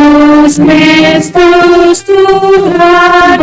Jesus Kristus Tuhan.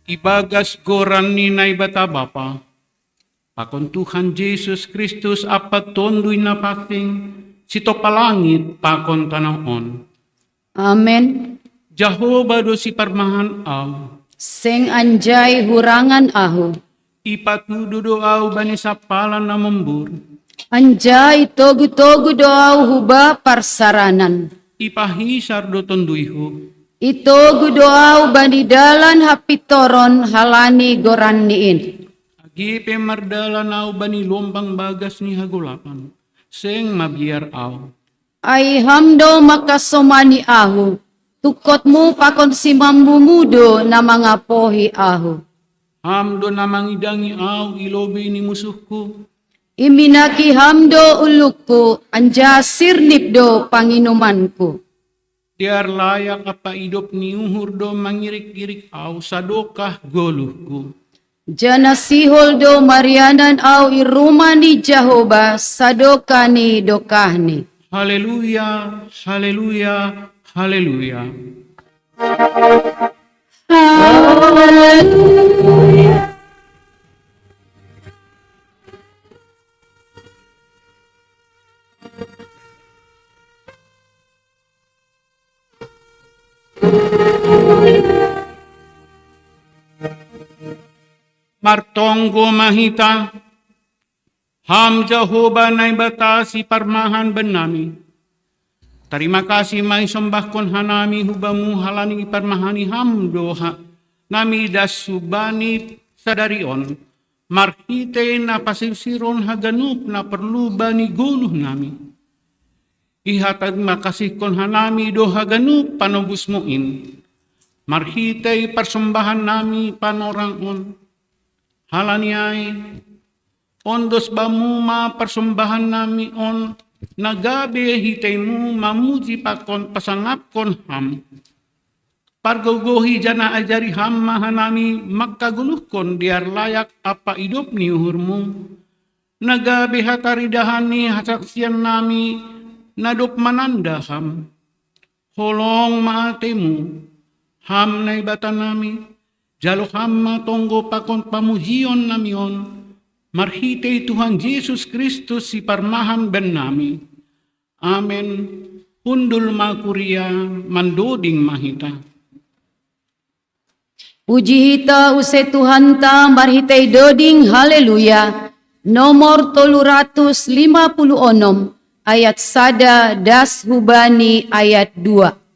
Ibagas goran ni na ibata Bapa, pakon Tuhan Yesus Kristus apa tonduy na pating, sito palangit pakon tanaon. Amen. Jehovah do si parmahan au, Seng anjay hurangan aho. ipatudo do au bani sapalan na membur, Anjay togu-togu doau huba parsaranan. ipahisar do tonduyho, Itogu doau bani dalan hapitoron halani goran niin. agi pemardala au bani lombang bagas ni hagulapan, seng mabiar au. Ay hamdo makasomani aho. Tukotmu pakon si mambumudo na mga pohi aho. Hamdo na mangidangi au ilobi ni musuhku, Iminaki hamdo ulukku anja sirnip do panginumanku. tiar layak apa idop ni uhur do mangirik-girik au sadokah goluhku. Jana sihol do marianan au irumani Jehovah sadokani dokahni. Haleluya, haleluya, haleluya. Haleluya. Martonggo mahita, ham Jehovah na ibatasi parmahan benami. Terima kasih mai sembahkon hanami hubamu halani parmahani hamdo nami dasubani sadarion. Marhite na pasirsiron haganup na perlu bani guluh nami. Ihatag makasih kon hanami do haganup panobusmuin. Marhite persembahan nami panorangon. Halaniay, ondos bamu ma persembahan nami on, nagabe hitemu mamuji pakon pasangapkon ham. Pargogohi jana ajari ham mahanami makaguluhkon diar layak apa hidup ni uhurmu. Nagabe hataridahani hasaksian nami nadop mananda ham. Holong maatemu ham na ibatan nami. Jalo hamma tonggo pakon pamujion namion, marhite Tuhan Yesus Kristus si parmahan ben nami. Amen. Undul makuria mandoding mahita. Puji hita use Tuhan ta marhite doding haleluya. Nomor 356 ayat sada das hubani ayat 2.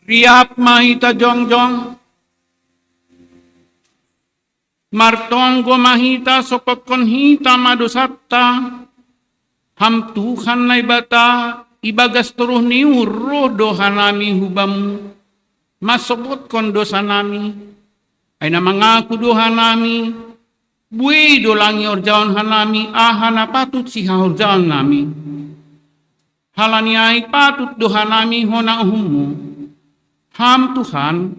Riap mahita jongjong, martong go mahita sokot kon hita madosatta, ham Tuhan na ibata, ibagas turuh niuro doha nami hubamu, masokot kon dosa nami, ay na mangaku doha nami, buwi dolangi orjaon hanami, ahana patut si orjaon nami, halani ay patut doha nami hona uhumu, ham Tuhan,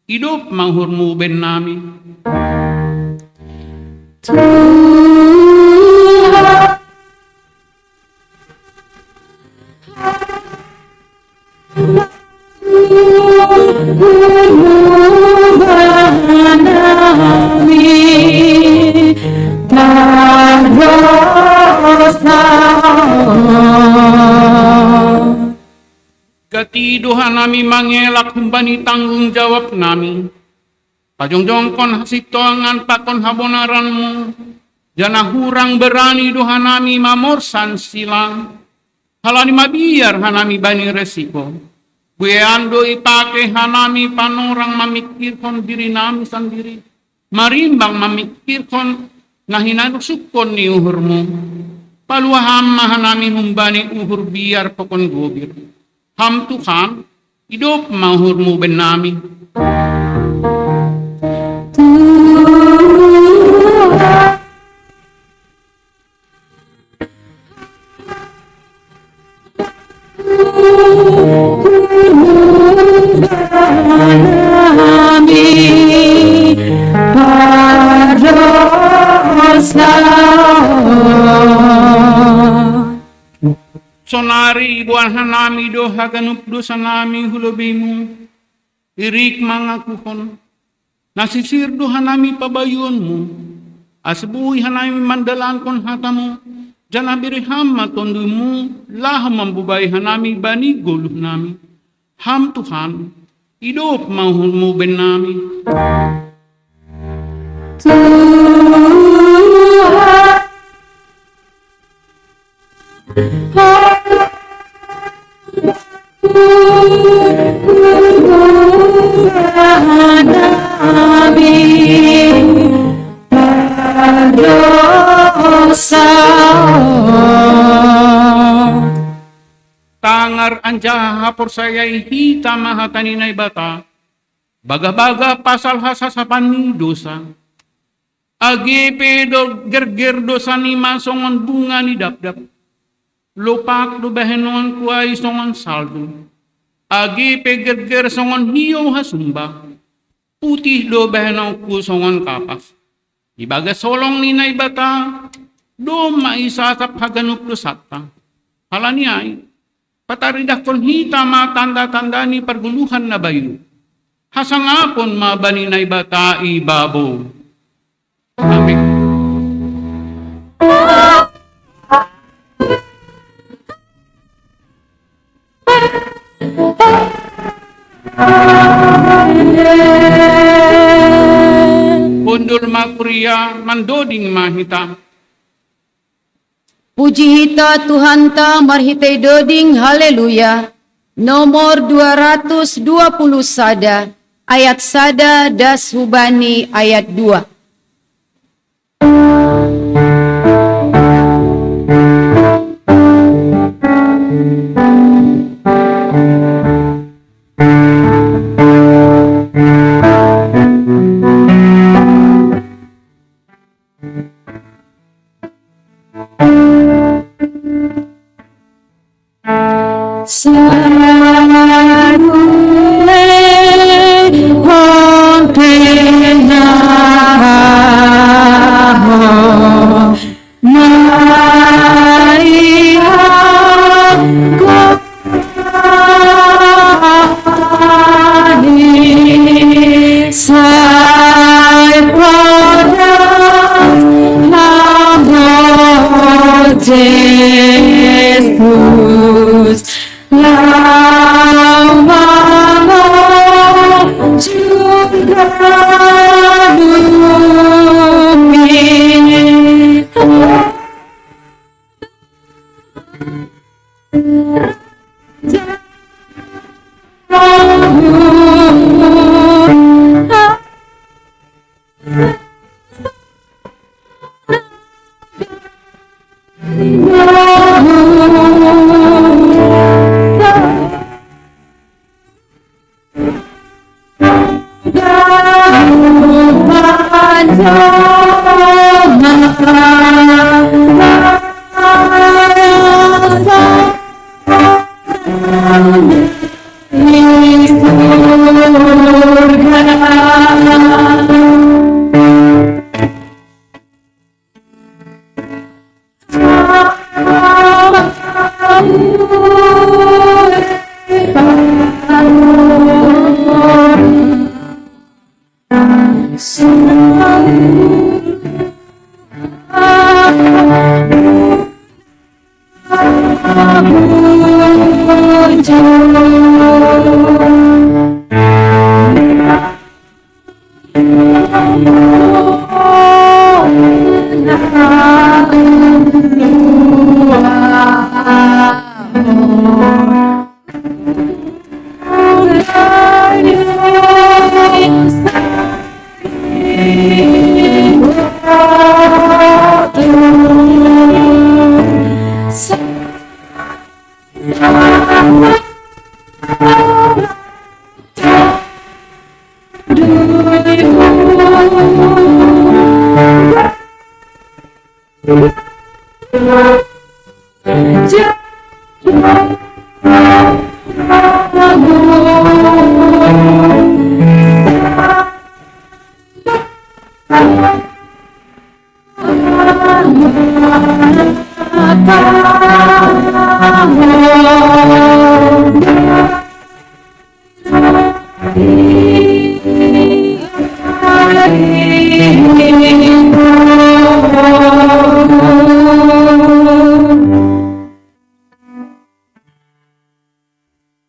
hidup manghurmu ben nami. Katiduhan nami mangelak humbani tanggung jawab nami. Pajongjong kon hasitoangan pakon habonaranmu. Jana hurang berani doha nami mamorsan silang. Halani mabiar hanami bani resiko. Bueando ipake hanami panorang memikirkan diri nami sendiri. Marimbang memikirkan nahinadusukon ni uhurmu. Paluaham mahanami humbani uhur biar pokon gobir. Ham Tuhan, hidup mahurmu ben nami. Sonari ibuan hanami doha ganup dosa nami hulobimu, irik mangakukon, nasisir doha nami pabayunmu, asbuhi hanami mandalankon hatamu, jana biriham matondumu, lah membubai hanami bani goluh nami, ham Tuhan, hidup mahulmu ben nami. Tangar anja hapor saya hita mahataninay bata, baga-baga pasal hasasapan ni dosa. Agipe do gerger dosa ni masongon bunga ni dapdap. Lopak do bahenon kuay songon saldo. Agipe gerger songon hiyo hasumba. Putih do bahenon ku songon kapas. Ibaga solong ni naibata, do maisasap haganup do satta. Halani ay, pataridah kon hita matanda-tanda ni perguluhan na bayu. Hasangapon mabani naibata ibabo. Amin. Pundur makuriya mandoding mahita, Puji hita Tuhan ta marhitei doding haleluya. Nomor 220 sada, ayat sada das hubani ayat 2.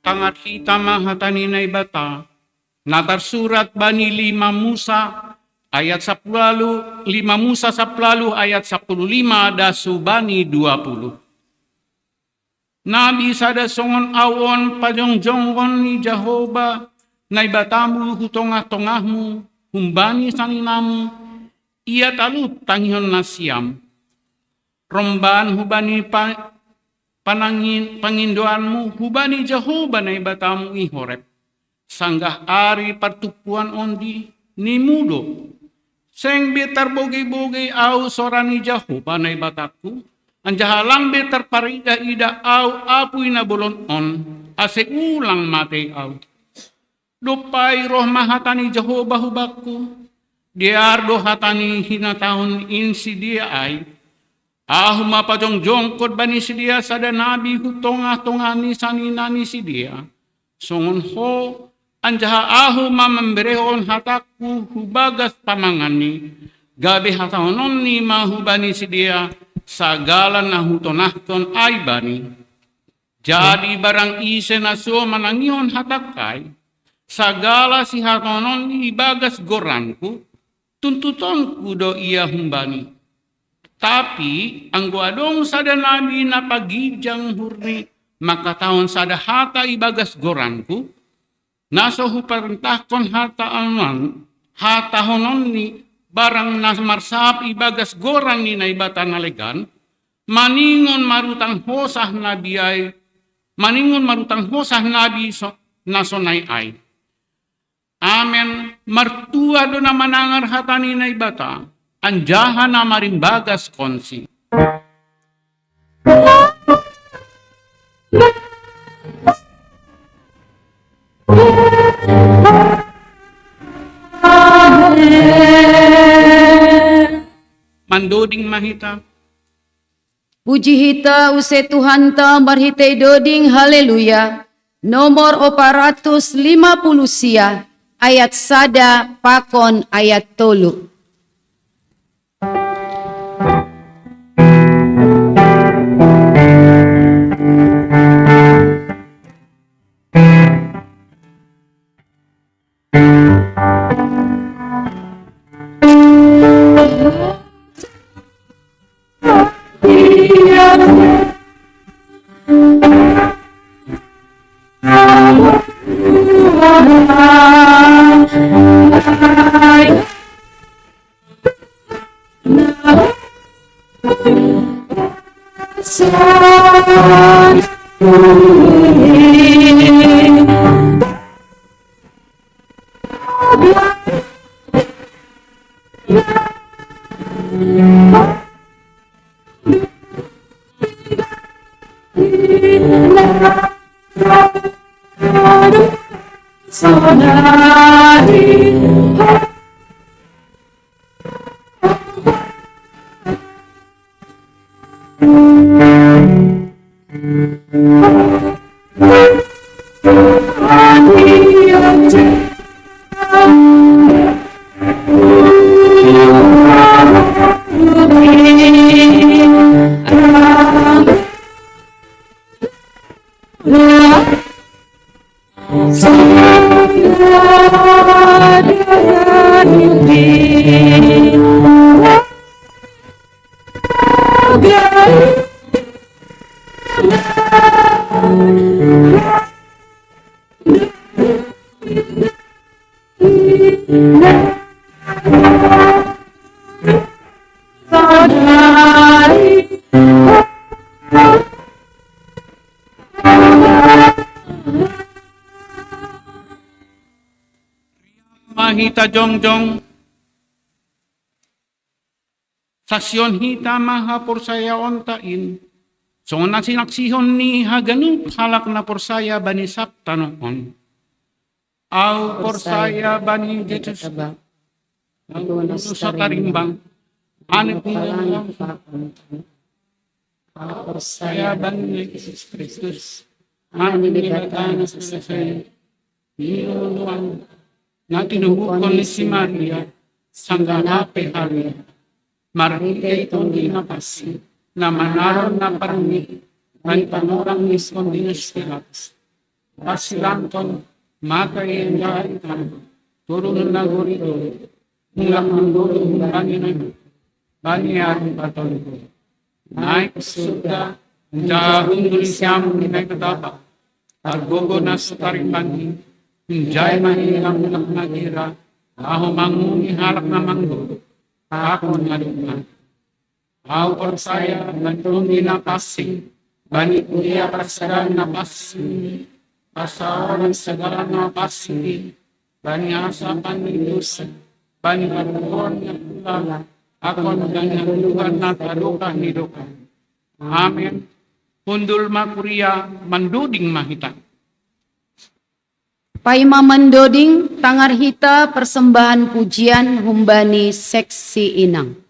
Tangat hita mahataninay bata, natarsurat bani 5 Musa, ayat 10, 5 Musa 10 ayat 15 dasu bani 20. Nabi sada songon awon pajongjonggon ni Jehovah, nay batamu hutongah-tongahmu, humbani saninamu, ia talut tanghon nasiam. Romban hubani pangindoanmu, hubani Jehovah nay batamu ihorep. Sanggah ari partupuan ondi, ni mudo. Seng betar bogey-bogey au sorani Jehovah nay bataku, anjahalang betar parida ida au apuy na bolon on, ase ulang matay au. Dupay roh mahatani Jehovah hubakku, diardo hatani hinatahon insi dia ay, ahuma pajongjongkod bani si dia sada nabi hutongah-tongani saninani si dia, songon ho, anjaha ahuma memberehon hataku hubagas pamangani, gabi hatahonon ni mahubani si dia, sagala na hutonahton ay bani. Jadi barang ise na so manangihon hatakay, sagala si hatonon ibagas goranku, tuntutonku do iya humbani. Tapi ang guadong sada nabi na pagijang hurni, makataon sada hata ibagas goranku, naso huparentahkon hata honon ni barang nasmarsap ibagas goran ni naibata nalegan, maningon marutang hosah nabi nasonay ay. Amen. Martua do na manangar hata ni naibata, anjahan na marimbagas konsi. Mandoding mahita. Puji hita use Tuhan ta marhitay doding haleluya. Nomor 450 sia, ayat sada pakon ayat tolu. Mahita jongjong. Sasyon hita maha porsaya ontain. So na sinaksihon ni haganup halak na porsaya bani saptanoon. Au porsaya bani Jesus. Ang sa tarimbang. Anit niya porsaya bani Jesus Kristus. Anit niya na sa sasay. Niluluan. Na tinubukon ni si Maria. Sangganape halia. Marite itong dinapasi, na manaron na parami, may panurang mismong dinastilas. Pasilanton, matay ang gaitan, turun na gurido, mulang mandulo bani na bani aring patolgo. Naik suda, jahong dulisyam ni may katapa, agbogo na sa tarimbangin, hinjay mahilang mulak na gira, aho mangungi halak na manggo, ako nga lupa. Au porsaya bantong dinapasing, bani kuya prasaran napasing, pasaran sagaran napasing, bani asapan ni Diyos, bani karuon nga pula, ako nga lugar na tarukan ni Dukan. Amen. Pundul makuriya, manduding mahita. Paima mandoding tangar hita persembahan pujian humbani seksi inang.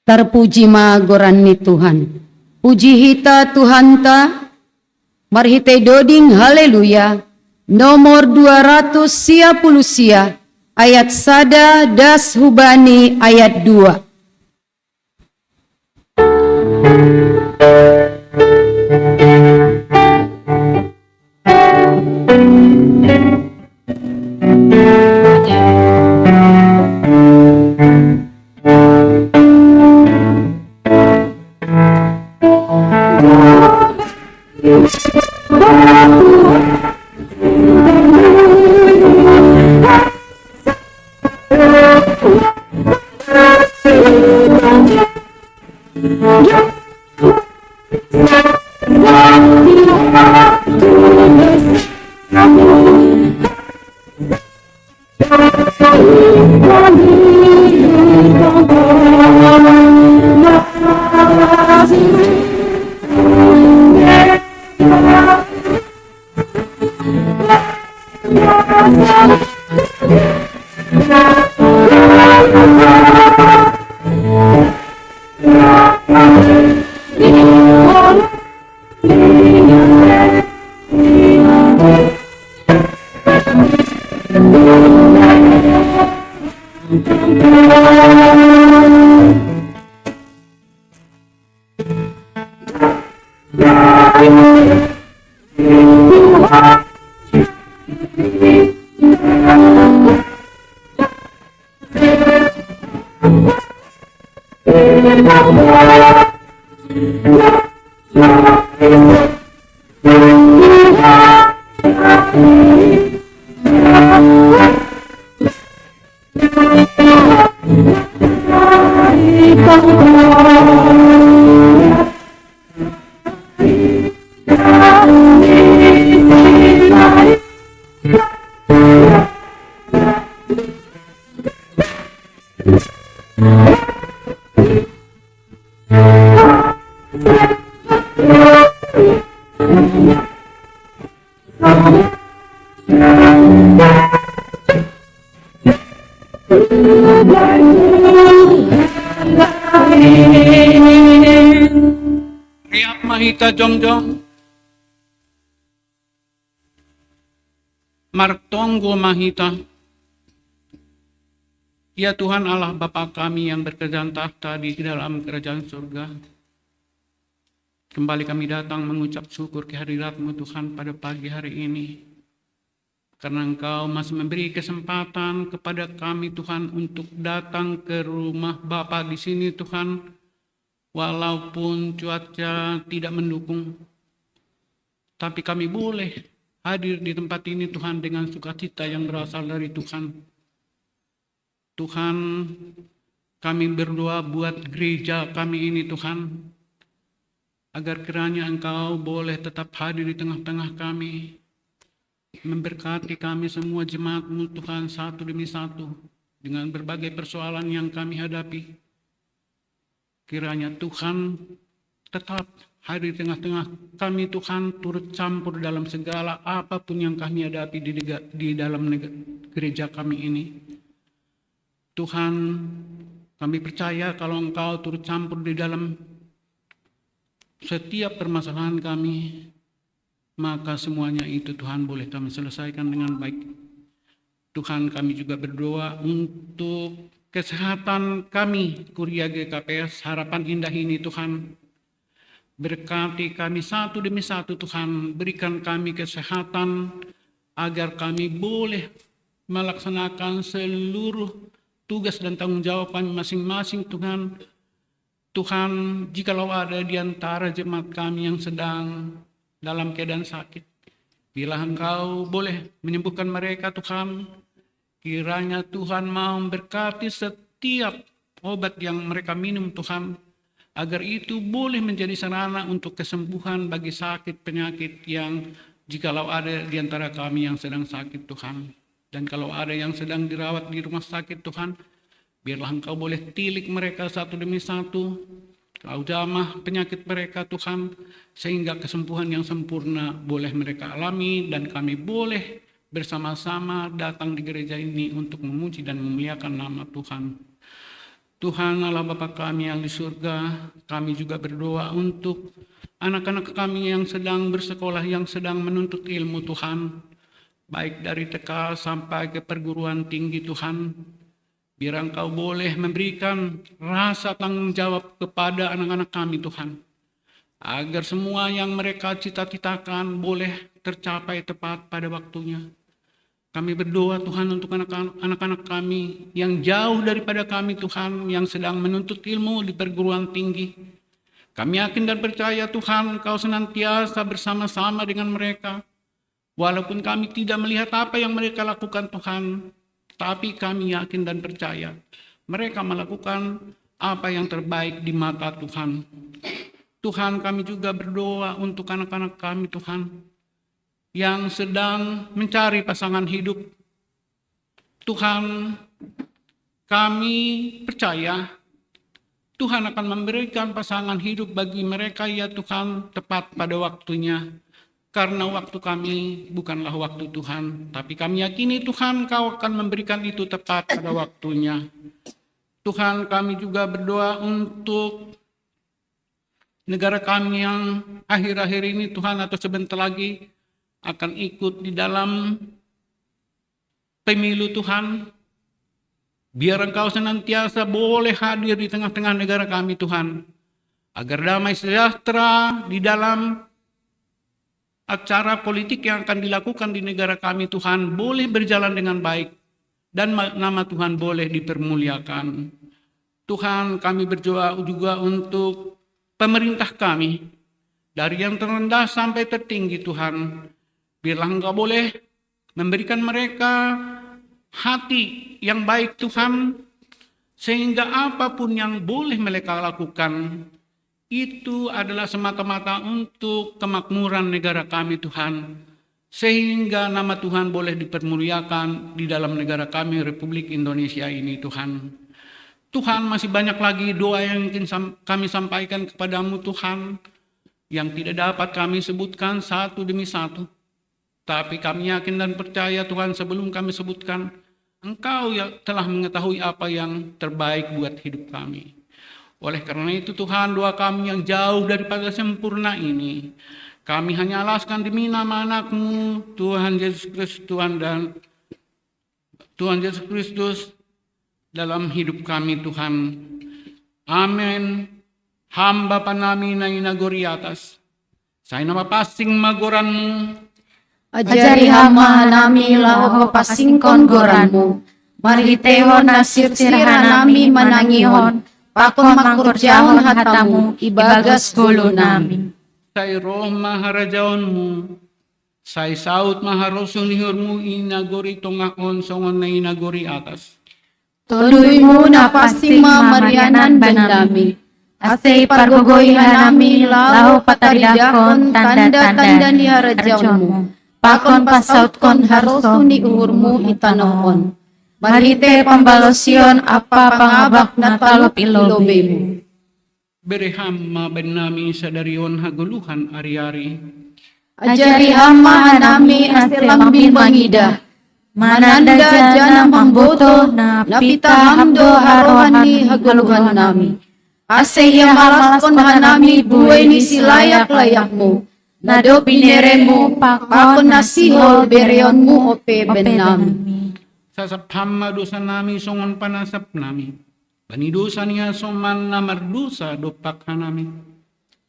Terpuji magoran ni Tuhan. Puji hita Tuhan ta, marhite doding haleluya. Nomor 200 sia ayat sada das hubani ayat 2. Riap mahita jongjong. Martonggo mahita. Ya Tuhan Allah Bapa kami yang berkerajaan tahta di dalam kerajaan surga. Kembali kami datang mengucap syukur kehadirat-Mu Tuhan pada pagi hari ini. Karena Engkau masih memberi kesempatan kepada kami Tuhan untuk datang ke rumah Bapa di sini Tuhan. Walaupun cuaca tidak mendukung. Tapi kami boleh hadir di tempat ini Tuhan dengan sukacita yang berasal dari Tuhan. Tuhan, kami berdoa buat gereja kami ini Tuhan, agar kiranya Engkau boleh tetap hadir di tengah-tengah kami, memberkati kami semua jemaat-Mu Tuhan satu demi satu, dengan berbagai persoalan yang kami hadapi. Kiranya Tuhan tetap hadir di tengah-tengah kami Tuhan, turut campur dalam segala apapun yang kami hadapi di dalam gereja kami ini. Tuhan, kami percaya kalau Engkau turut campur di dalam setiap permasalahan kami, maka semuanya itu Tuhan boleh kami selesaikan dengan baik. Tuhan, kami juga berdoa untuk kesehatan kami, Kuria GKPS Harapan Indah ini Tuhan. Berkati kami satu demi satu Tuhan, berikan kami kesehatan agar kami boleh melaksanakan seluruh tugas dan tanggung jawab kami masing-masing Tuhan. Tuhan, jikalau ada di antara jemaat kami yang sedang dalam keadaan sakit, bila Engkau boleh menyembuhkan mereka Tuhan, kiranya Tuhan mau memberkati setiap obat yang mereka minum Tuhan, agar itu boleh menjadi sarana untuk kesembuhan bagi sakit penyakit yang jikalau ada di antara kami yang sedang sakit Tuhan. Dan kalau ada yang sedang dirawat di rumah sakit Tuhan, biarlah Engkau boleh tilik mereka satu demi satu, Kau jamah penyakit mereka Tuhan, sehingga kesembuhan yang sempurna boleh mereka alami, dan kami boleh bersama-sama datang di gereja ini untuk memuji dan memuliakan nama Tuhan. Tuhan Allah Bapa kami yang di surga, kami juga berdoa untuk anak-anak kami yang sedang bersekolah, yang sedang menuntut ilmu Tuhan, baik dari TK sampai ke perguruan tinggi Tuhan. Biar Engkau boleh memberikan rasa tanggung jawab kepada anak-anak kami Tuhan, agar semua yang mereka cita-citakan boleh tercapai tepat pada waktunya. Kami berdoa Tuhan untuk anak-anak kami yang jauh daripada kami Tuhan, yang sedang menuntut ilmu di perguruan tinggi. Kami yakin dan percaya Tuhan Kau senantiasa bersama-sama dengan mereka. Walaupun kami tidak melihat apa yang mereka lakukan Tuhan, tapi kami yakin dan percaya mereka melakukan apa yang terbaik di mata Tuhan. Tuhan, kami juga berdoa untuk anak-anak kami Tuhan, yang sedang mencari pasangan hidup. Tuhan, kami percaya Tuhan akan memberikan pasangan hidup bagi mereka ya Tuhan, tepat pada waktunya. Karena waktu kami bukanlah waktu Tuhan, tapi kami yakini Tuhan Kau akan memberikan itu tepat pada waktunya. Tuhan, kami juga berdoa untuk negara kami yang akhir-akhir ini Tuhan, atau sebentar lagi akan ikut di dalam pemilu Tuhan. Biar Engkau senantiasa boleh hadir di tengah-tengah negara kami Tuhan, agar damai sejahtera di dalam acara politik yang akan dilakukan di negara kami Tuhan boleh berjalan dengan baik, dan nama Tuhan boleh dipermuliakan. Tuhan, kami berdoa juga untuk pemerintah kami, dari yang terendah sampai tertinggi Tuhan. Biarlah Engkau boleh memberikan mereka hati yang baik Tuhan, sehingga apapun yang boleh mereka lakukan, itu adalah semata-mata untuk kemakmuran negara kami Tuhan, sehingga nama Tuhan boleh dipermuliakan di dalam negara kami, Republik Indonesia ini Tuhan. Tuhan, masih banyak lagi doa yang ingin kami sampaikan kepadamu Tuhan, yang tidak dapat kami sebutkan satu demi satu. Tapi kami yakin dan percaya Tuhan, sebelum kami sebutkan, Engkau yang telah mengetahui apa yang terbaik buat hidup kami. Oleh karena itu Tuhan, doa kami yang jauh daripada sempurna ini, kami hanya alaskan demi nama anak-Mu, Tuhan Yesus Kristus, Tuhan Yesus Kristus dalam hidup kami Tuhan. Amin. Hamba panami na inagori atas, saya nama pasing magoran-Mu, Ajari hama nami laho pasingkon goranmu. Marhitehon nasir sirhanami manangihon. Pakon makurjahon hatamu ibagas gulo nami. say roh maharajaon-Mu, say saut maharosong lihur-Mu inagori tongakon songon na inagori atas. Tuloy mo na pasima marianan bandami. Asay pargogoy hanami laho pataridakon tanda-tanda ni harajaonmu. Pakon pasaut kon haruso ni uhurmu itanoon. Marite pambalosyon apa pangabak na talop ilobemu. Bereham mabenami sadarion haguluhan ari-ari. Ajari hama hanami asilambin mangida. Mananda jana mamboto na pita hamdo harohani haguluhan nami. Asya malaskon hanami buwe ni silayak-layakmu. Nado bineremu pakon nasihol berionmu ope benami. Sasaphamma dosa nami songon panasap nami. Bani dosa niya soman na mardusa dopak hanami.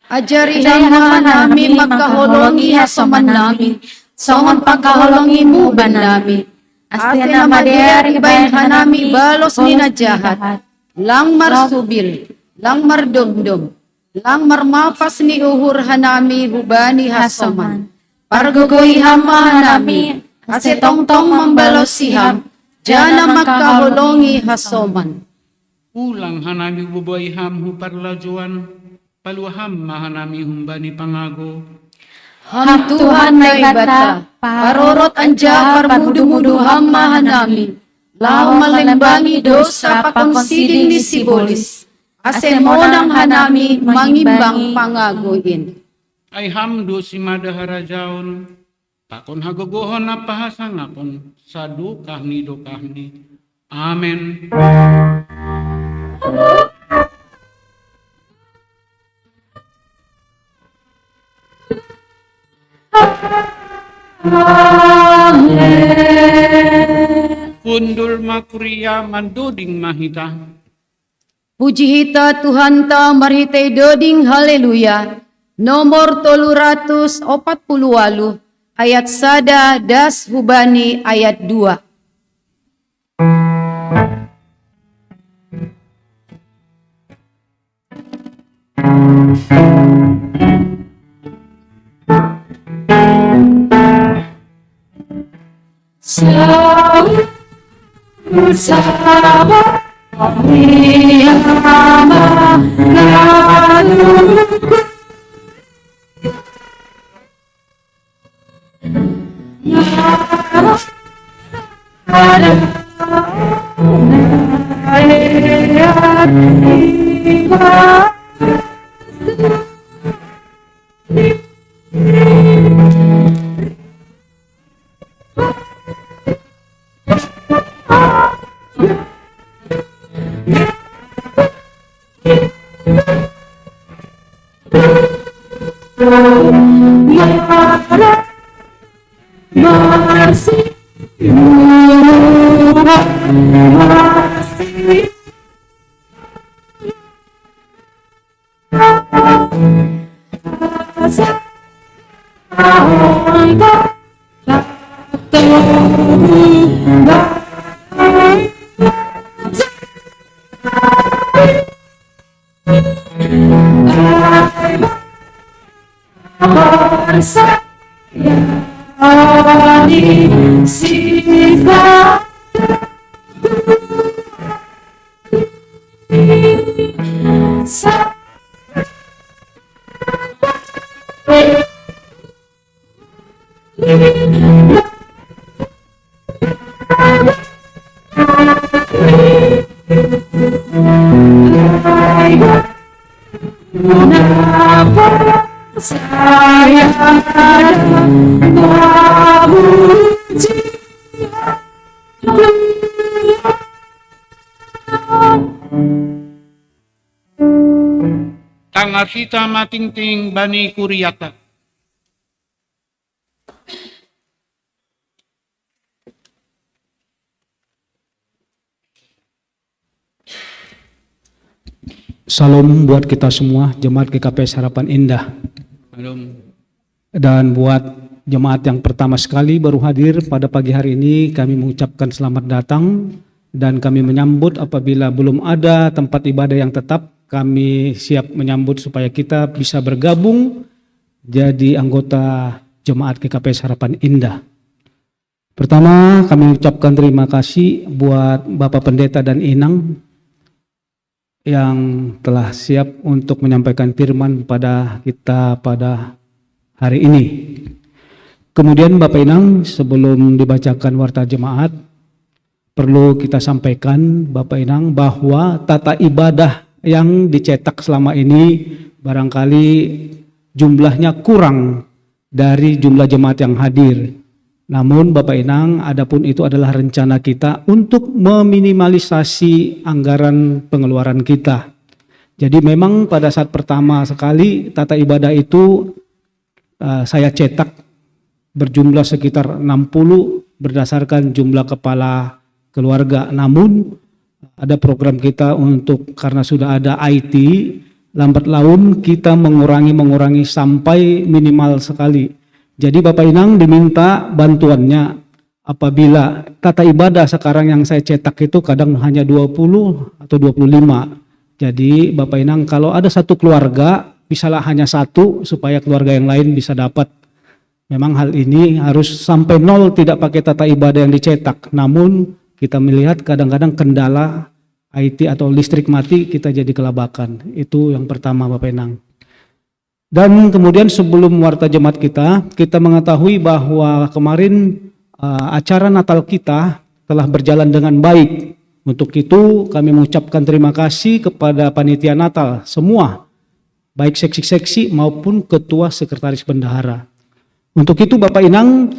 Ajari hama nami magkaholongi hasoman nami. Songon pagkaholongimu benami. Asya na madayari bayan hanami balos ni na jahat. Lang marsubil, lang mardumdum. Lang marmapas ni uhur hanami hubani hasoman. Pargogoy hama hanami, ase tongtong mambalosiham, jana magkahulongi hasoman. Ulang hanami buboy ham huparlajuan, paluham mahanami humbani pangago. Ham Tuhan na ibata, parorot anja parmudu-mudu hama hanami. Lao malimbangi dosa pakonsiding ni sibolis. Ase monang hanami mangimbang pangaguin. Ay hamdo si madaharajaon, pakon hagogohon na pahasangapon, sa dukah ni. Amen. Kundul makuria manduding mahita. Puji hita Tuhan ta marhitei doding haleluya. Nomor 348 ayat sada das hubani ayat 2. Sama Riyama Lalu Tangasita matingting bani kuriata. Salam buat kita semua, jemaat GKPS Harapan Indah. Dan buat jemaat yang pertama sekali baru hadir pada pagi hari ini, kami mengucapkan selamat datang dan kami menyambut apabila belum ada tempat ibadah yang tetap, kami siap menyambut supaya kita bisa bergabung jadi anggota jemaat GKPS Harapan Indah. Pertama, kami ucapkan terima kasih buat Bapak Pendeta dan Inang yang telah siap untuk menyampaikan firman pada kita pada hari ini. Kemudian Bapak Inang, sebelum dibacakan warta jemaat, perlu kita sampaikan Bapak Inang bahwa tata ibadah yang dicetak selama ini barangkali jumlahnya kurang dari jumlah jemaat yang hadir. Namun Bapak Inang, adapun itu adalah rencana kita untuk meminimalisasi anggaran pengeluaran kita. Jadi memang pada saat pertama sekali tata ibadah itu saya cetak berjumlah sekitar 60 berdasarkan jumlah kepala keluarga. Namun ada program kita untuk karena sudah ada IT, lambat laun kita mengurangi sampai minimal sekali. Jadi Bapak Inang diminta bantuannya apabila tata ibadah sekarang yang saya cetak itu kadang hanya 20 atau 25. Jadi Bapak Inang kalau ada satu keluarga bisalah hanya satu supaya keluarga yang lain bisa dapat. Memang hal ini harus sampai nol tidak pakai tata ibadah yang dicetak. Namun kita melihat kadang-kadang kendala IT atau listrik mati kita jadi kelabakan. Itu yang pertama Bapak Inang. Dan kemudian sebelum warta jemaat kita mengetahui bahwa kemarin acara Natal kita telah berjalan dengan baik. Untuk itu kami mengucapkan terima kasih kepada panitia Natal semua, baik seksi-seksi maupun ketua sekretaris bendahara. Untuk itu Bapak Inang,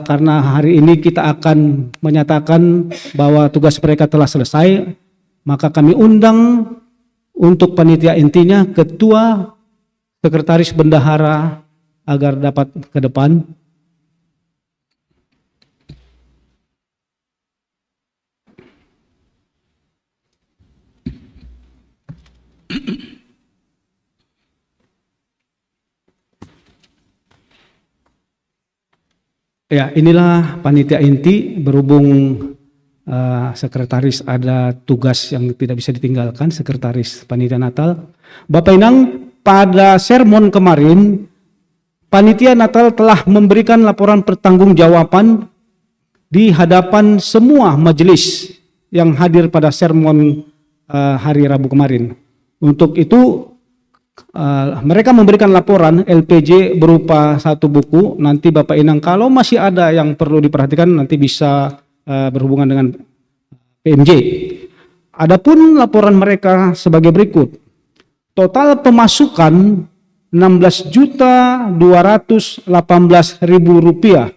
karena hari ini kita akan menyatakan bahwa tugas mereka telah selesai, Maka kami undang untuk panitia intinya ketua, sekretaris bendahara agar dapat ke depan. Ya, inilah panitia inti. Berhubung sekretaris ada tugas yang tidak bisa ditinggalkan, sekretaris panitia Natal. Bapak Inang, pada sermon kemarin, panitia Natal telah memberikan laporan pertanggungjawaban di hadapan semua majelis yang hadir pada sermon hari Rabu kemarin. Untuk itu, mereka memberikan laporan LPJ berupa 1 buku. Nanti Bapak Inang kalau masih ada yang perlu diperhatikan nanti bisa berhubungan dengan PMJ. Adapun laporan mereka sebagai berikut. Total pemasukan 16.218.000 rupiah.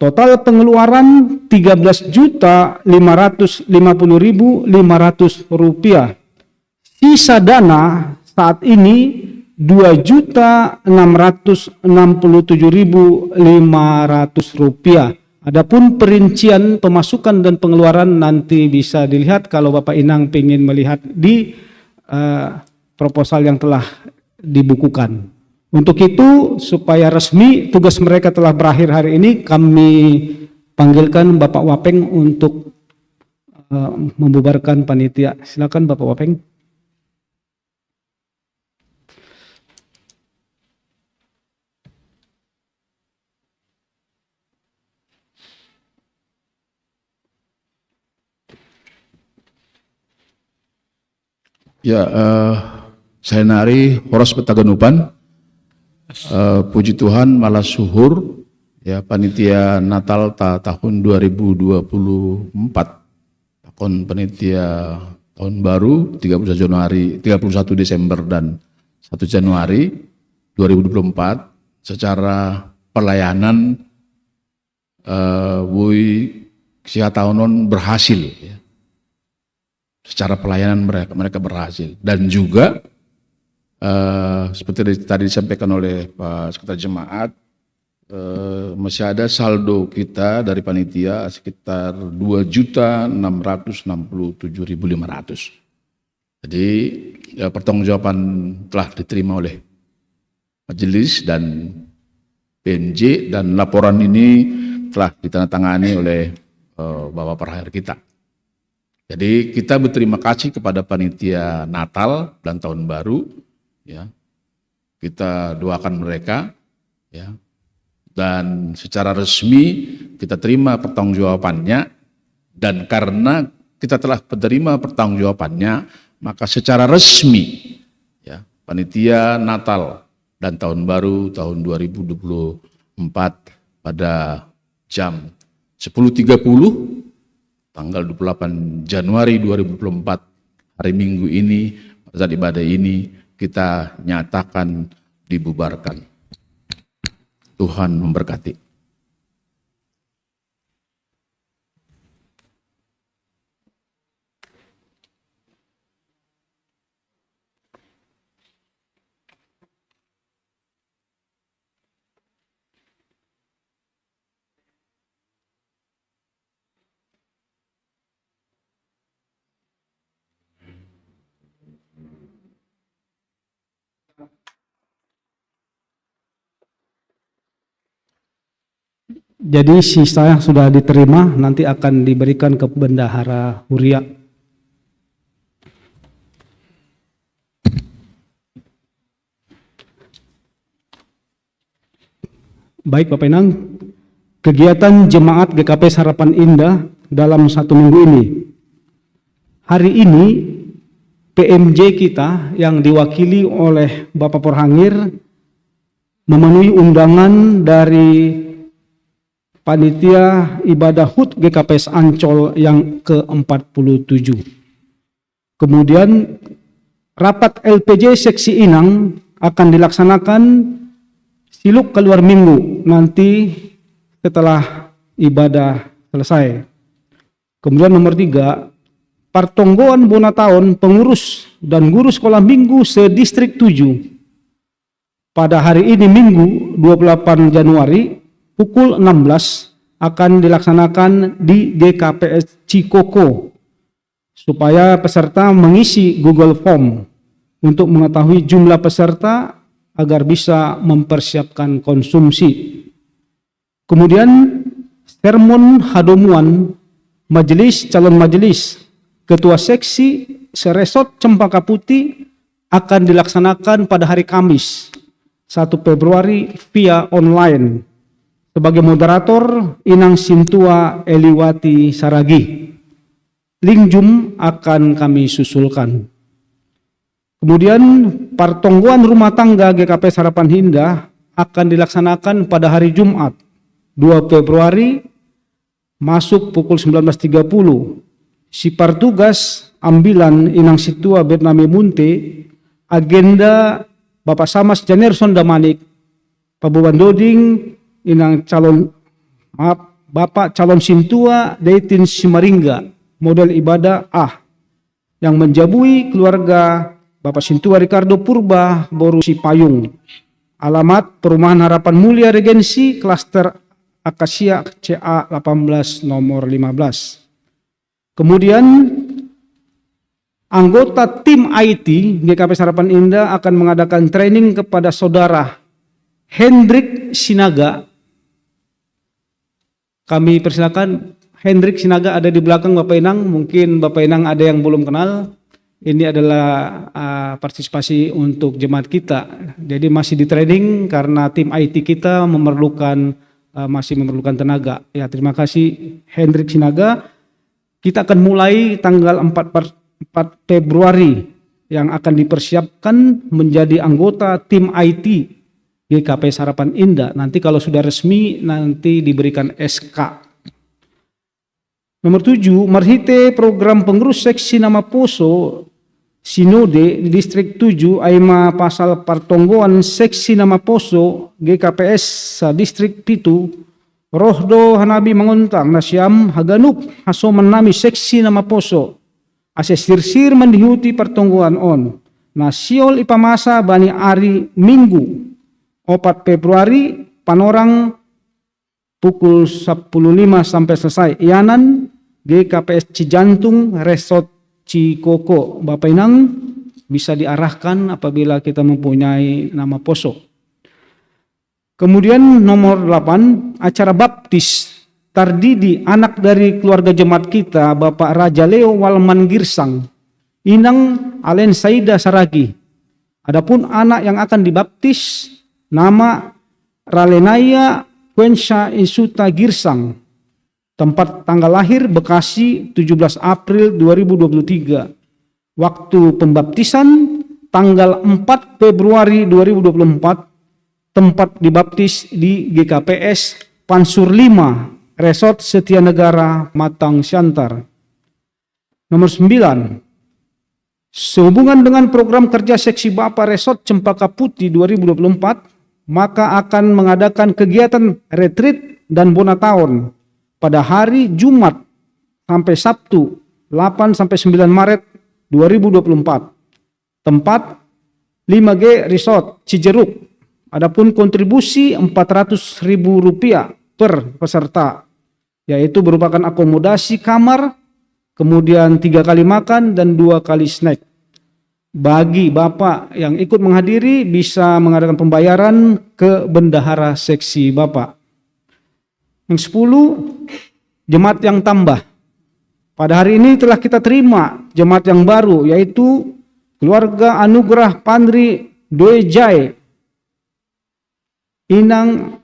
Total pengeluaran 13.550.500 rupiah. Sisa dana saat ini 2.667.500 rupiah. Adapun perincian pemasukan dan pengeluaran nanti bisa dilihat kalau Bapak Inang ingin melihat di proposal yang telah dibukukan. Untuk itu supaya resmi tugas mereka telah berakhir hari ini, kami panggilkan Bapak Wapeng untuk membubarkan panitia. Silakan Bapak Wapeng. Ya, saya Nari Horas Petaganupan. Puji Tuhan malah suhur ya panitia Natal tahun 2024. Tahun panitia tahun baru 31 Desember dan 1 Januari 2024 secara pelayanan Wui Sihataunon berhasil ya. Secara pelayanan mereka berhasil dan juga seperti tadi disampaikan oleh Pak Sekretaris Jemaat masih ada saldo kita dari panitia sekitar 2.667.500. Jadi ya, pertanggungjawaban telah diterima oleh majelis dan PNJ dan laporan ini telah ditandatangani oleh Bapak Perhayar kita. Jadi kita berterima kasih kepada panitia Natal dan Tahun Baru, ya. Kita doakan mereka, ya. Dan secara resmi kita terima pertanggungjawabannya. Dan karena kita telah menerima pertanggungjawabannya, maka secara resmi, ya, panitia Natal dan Tahun Baru tahun 2024 pada jam 10.30. Tanggal 28 Januari 2024 hari Minggu ini, pada saat ibadah ini kita nyatakan dibubarkan. Tuhan memberkati. Jadi sisa yang sudah diterima nanti akan diberikan ke Bendahara Huria. Baik Bapak Inang, kegiatan jemaat GKP Harapan Indah dalam 1 minggu ini. Hari ini PMJ kita yang diwakili oleh Bapak Porhangir memenuhi undangan dari Panitia Ibadah HUT GKPS Ancol yang ke-47. Kemudian rapat LPJ Seksi Inang akan dilaksanakan siluk keluar minggu nanti setelah ibadah selesai. Kemudian nomor 3, Partonggoan Bonataon pengurus dan guru sekolah minggu sedistrik 7 pada hari ini Minggu 28 Januari pukul 16 akan dilaksanakan di GKPS Cikoko supaya peserta mengisi Google Form untuk mengetahui jumlah peserta agar bisa mempersiapkan konsumsi. Kemudian sermon hadomuan majelis calon majelis ketua seksi Seresot Cempaka Putih akan dilaksanakan pada hari Kamis 1 Februari via online. Sebagai moderator Inang Sintua Eliwati Saragi. Link Zoom akan kami susulkan. Kemudian partonggoan rumah tangga GKP Harapan Indah akan dilaksanakan pada hari Jumat 2 Februari masuk pukul 19.30. Sipar tugas ambilan Inang Situa Bername Munte, agenda Bapak Samas Janerson Damanik, Pabuban Doding, Bapak calon Sintua Deitin Simaringga, model ibadah A, yang menjabui keluarga Bapak Sintua Ricardo Purba Boru Sipayung. Alamat Perumahan Harapan Mulia Regensi, Klaster Akasia CA 18 nomor 15. Kemudian anggota tim IT GKP Harapan Indah akan mengadakan training kepada saudara Hendrik Sinaga. Kami persilakan Hendrik Sinaga ada di belakang Bapak Inang. Mungkin Bapak Inang ada yang belum kenal. Ini adalah partisipasi untuk jemaat kita. Jadi masih di training karena tim IT kita masih memerlukan tenaga. Ya, terima kasih Hendrik Sinaga. Kita akan mulai tanggal 4 Februari yang akan dipersiapkan menjadi anggota tim IT GKP Harapan Indah. Nanti kalau sudah resmi nanti diberikan SK. Nomor 7, Marhite program pengurus seksi nama Poso Sinode di distrik 7 Aima pasal partonggoan seksi nama Poso GKPS sa distrik 7 Rohdo Hanabi Manguntang Nasyam Haganup Hasoman nami seksi nama Poso asesirsir mendihuti pertonggoan on nasiol ipamasa bani ari Minggu 4 Februari panorang pukul 10.05 sampai selesai. Ianan GKPS Cijantung Resort Cikoko. Bapak Inang bisa diarahkan apabila kita mempunyai nama Poso. Kemudian nomor 8, acara baptis tardidi anak dari keluarga jemaat kita Bapak Raja Leo Walman Girsang, Inang Alen Saida Saragi. Adapun anak yang akan dibaptis nama Ralenaya Quensha Insuta Girsang. Tempat tanggal lahir Bekasi 17 April 2023. Waktu pembaptisan tanggal 4 Februari 2024. Tempat dibaptis di GKPS Pansur 5 Resort Setia Negara Matang Siantar. Nomor 9. Sehubungan dengan program kerja seksi Bapak Resort Cempaka Putih 2024, maka akan mengadakan kegiatan retreat dan bonataon pada hari Jumat sampai Sabtu 8 sampai 9 Maret 2024. Tempat 5G Resort Cijeruk. Adapun kontribusi Rp400.000 per peserta, yaitu merupakan akomodasi kamar, kemudian 3 kali makan dan 2 kali snack. Bagi Bapak yang ikut menghadiri bisa mengadakan pembayaran ke bendahara seksi Bapak. Yang 10, jemaat yang tambah. Pada hari ini telah kita terima jemaat yang baru, yaitu keluarga Anugerah Pandri Doejai. Inang,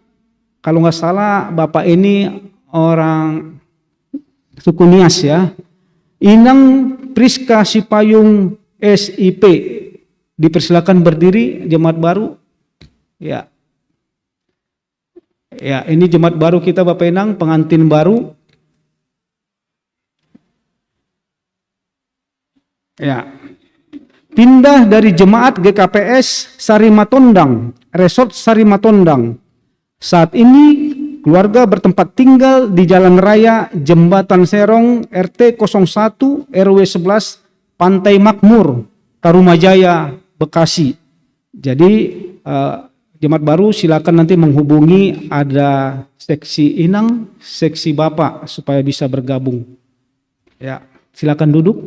kalau nggak salah Bapak ini orang suku Nias ya. Inang Priska Sipayung SIP. Dipersilakan berdiri jemaat baru. Ya. Ya, ini jemaat baru kita Bapak Inang, pengantin baru. Ya. Pindah dari jemaat GKPS Sarimatondang, Resort Sarimatondang. Saat ini keluarga bertempat tinggal di Jalan Raya Jembatan Serong RT 01 RW 11 Pantai Makmur, Tarumajaya, Bekasi. Jadi jemaat baru silakan nanti menghubungi ada seksi Inang, seksi Bapak supaya bisa bergabung. Ya, silakan duduk.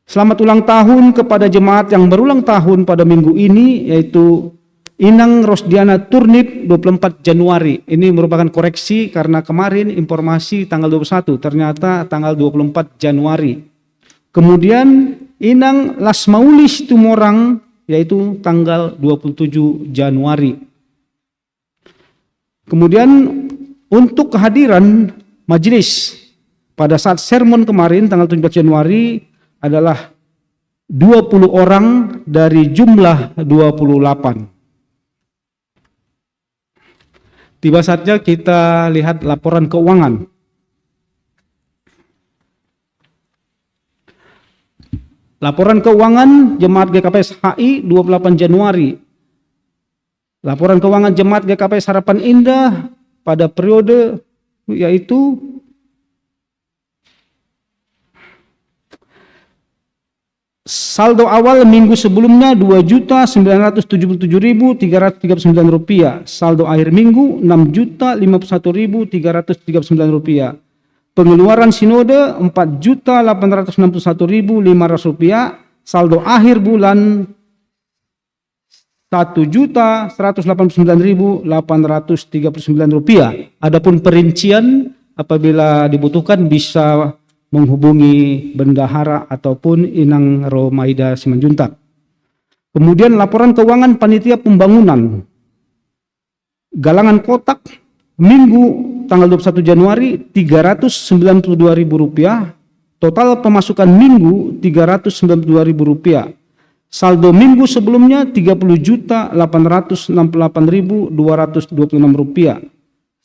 Selamat ulang tahun kepada jemaat yang berulang tahun pada minggu ini, yaitu Inang Rosdiana Turnip 24 Januari. Ini merupakan koreksi karena kemarin informasi tanggal 21, ternyata tanggal 24 Januari. Kemudian Inang Lasmaulis Tumorang, yaitu tanggal 27 Januari. Kemudian untuk kehadiran majelis pada saat sermon kemarin tanggal 17 Januari adalah 20 orang dari jumlah 28. Tiba saatnya kita lihat laporan keuangan. Laporan keuangan Jemaat GKPS HI 28 Januari. Laporan keuangan Jemaat GKPS Harapan Indah pada periode yaitu saldo awal minggu sebelumnya Rp2.977.339. Saldo akhir minggu Rp6.051.339. Pengeluaran sinode Rp4.861.500. Saldo akhir bulan Rp1.189.839. Adapun perincian apabila dibutuhkan bisa menghubungi bendahara ataupun Inang Romaida Simanjuntak. Kemudian laporan keuangan panitia pembangunan. Galangan kotak minggu tanggal 21 Januari Rp392.000. Total pemasukan minggu Rp392.000. Saldo minggu sebelumnya Rp30.868.226.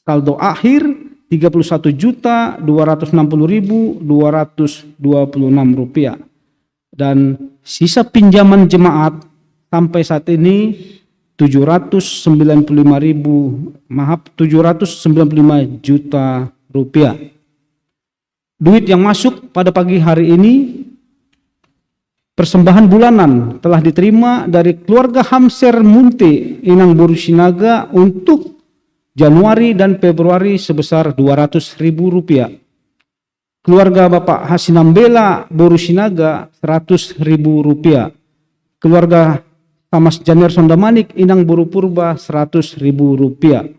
Saldo akhir Rp31.260.226. Dan sisa pinjaman jemaat sampai saat ini 795 juta rupiah. Duit yang masuk pada pagi hari ini, persembahan bulanan telah diterima dari keluarga Hamser Munte Inang Boru Sinaga untuk Januari dan Februari sebesar Rp200.000. Keluarga Bapak Hasinambela Boru Sinaga Rp100.000. Keluarga Tamas Janer Sondamanik Inang Boru Purba Rp100.000.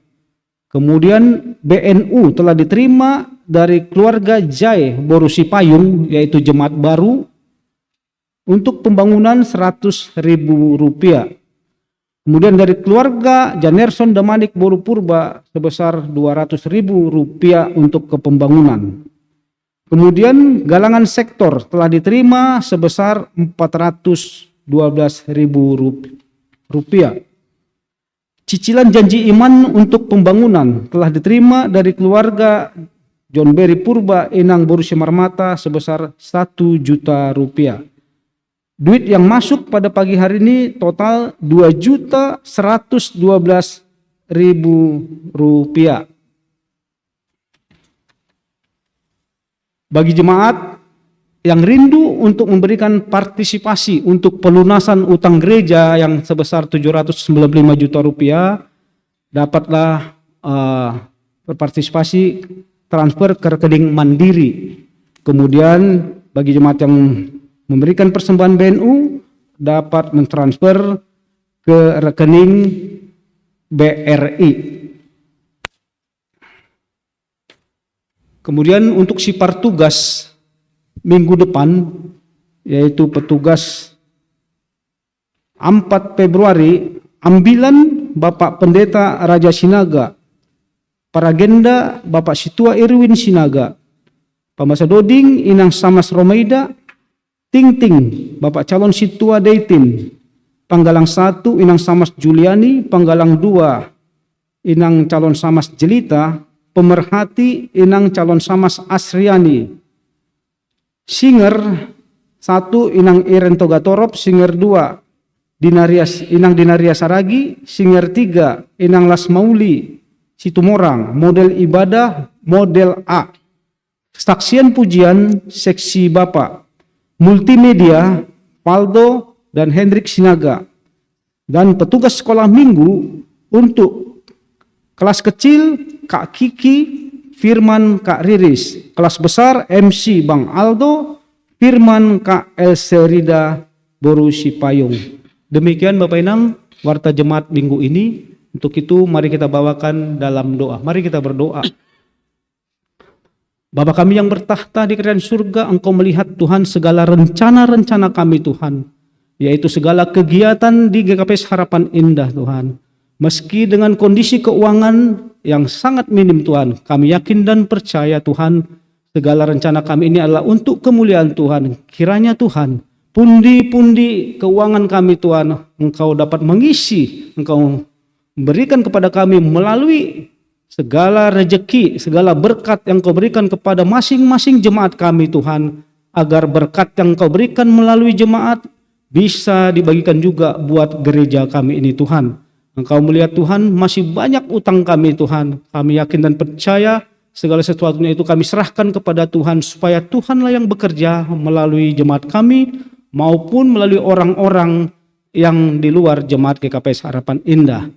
Kemudian BNU telah diterima dari keluarga Jai Boru Sipayung, yaitu jemaat baru, untuk pembangunan Rp100.000. Kemudian dari keluarga Janerson Damanik Boru Purba sebesar Rp200.000 untuk kepembangunan. Kemudian galangan sektor telah diterima sebesar Rp412.000. Cicilan janji iman untuk pembangunan telah diterima dari keluarga John Berry Purba Inang Boru Semarmata sebesar Rp1 juta. Duit yang masuk pada pagi hari ini total Rp2.112.000. Bagi jemaat yang rindu untuk memberikan partisipasi untuk pelunasan utang gereja yang sebesar Rp795 juta, dapatlah berpartisipasi transfer ke rekening Mandiri. Kemudian bagi jemaat yang memberikan persembahan BNU dapat mentransfer ke rekening BRI. Kemudian untuk sipar tugas minggu depan, yaitu petugas 4 Februari, ambilan Bapak Pendeta Raja Sinaga, Paragenda Bapak Situa Irwin Sinaga, Pembasa Doding Inang Samas Romaida, Ting Bapak Calon Situa Deitin, Panggalang 1 Inang Samas Juliani, Panggalang 2 Inang Calon Samas Jelita, Pemerhati Inang Calon Samas Asriani, Singer 1 Inang Iren Togatorop, Singer 2 Inang Dinaria Saragi, Singer 3 Inang Lasmauli, Situmorang, model ibadah model A, saksian pujian seksi Bapak, multimedia Paldo dan Hendrik Sinaga, dan petugas sekolah minggu untuk kelas kecil Kak Kiki, Firman Kak Riris, kelas besar MC Bang Aldo, Firman Kak Elserida Boru Sipayung. Demikian Bapak Inang warta jemaat minggu ini. Untuk itu mari kita bawakan dalam doa. Mari kita berdoa. Bapa kami yang bertahta di kerajaan surga, Engkau melihat Tuhan segala rencana-rencana kami Tuhan, yaitu segala kegiatan di GKPS Harapan Indah Tuhan. Meski dengan kondisi keuangan yang sangat minim Tuhan, kami yakin dan percaya Tuhan, segala rencana kami ini adalah untuk kemuliaan Tuhan. Kiranya Tuhan, pundi-pundi keuangan kami Tuhan, Engkau dapat mengisi, Engkau berikan kepada kami melalui segala rejeki, segala berkat yang Kau berikan kepada masing-masing jemaat kami Tuhan, agar berkat yang Kau berikan melalui jemaat bisa dibagikan juga buat gereja kami ini Tuhan. Engkau melihat Tuhan masih banyak utang kami Tuhan, kami yakin dan percaya segala sesuatunya itu kami serahkan kepada Tuhan, supaya Tuhanlah yang bekerja melalui jemaat kami maupun melalui orang-orang yang di luar jemaat GKPS Harapan Indah.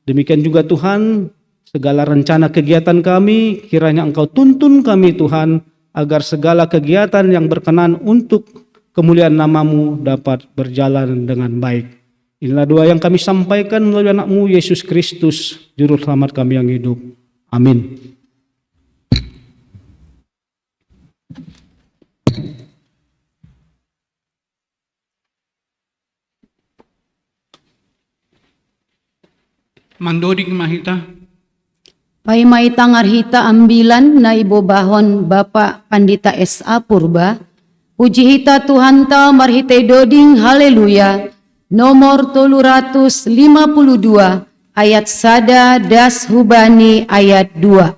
Demikian juga Tuhan, segala rencana kegiatan kami, kiranya Engkau tuntun kami Tuhan, agar segala kegiatan yang berkenan untuk kemuliaan nama-Mu dapat berjalan dengan baik. Inilah doa yang kami sampaikan melalui anak-Mu Yesus Kristus, Juru Selamat kami yang hidup. Amin. Mandodik mahita. Paimai tangarhita ambilan na ibobahon Bapak Pandita S.A. Purba. Puji hita Tuhan ta marhite doding haleluya. Nomor 352 ayat sada das hubani ayat 2.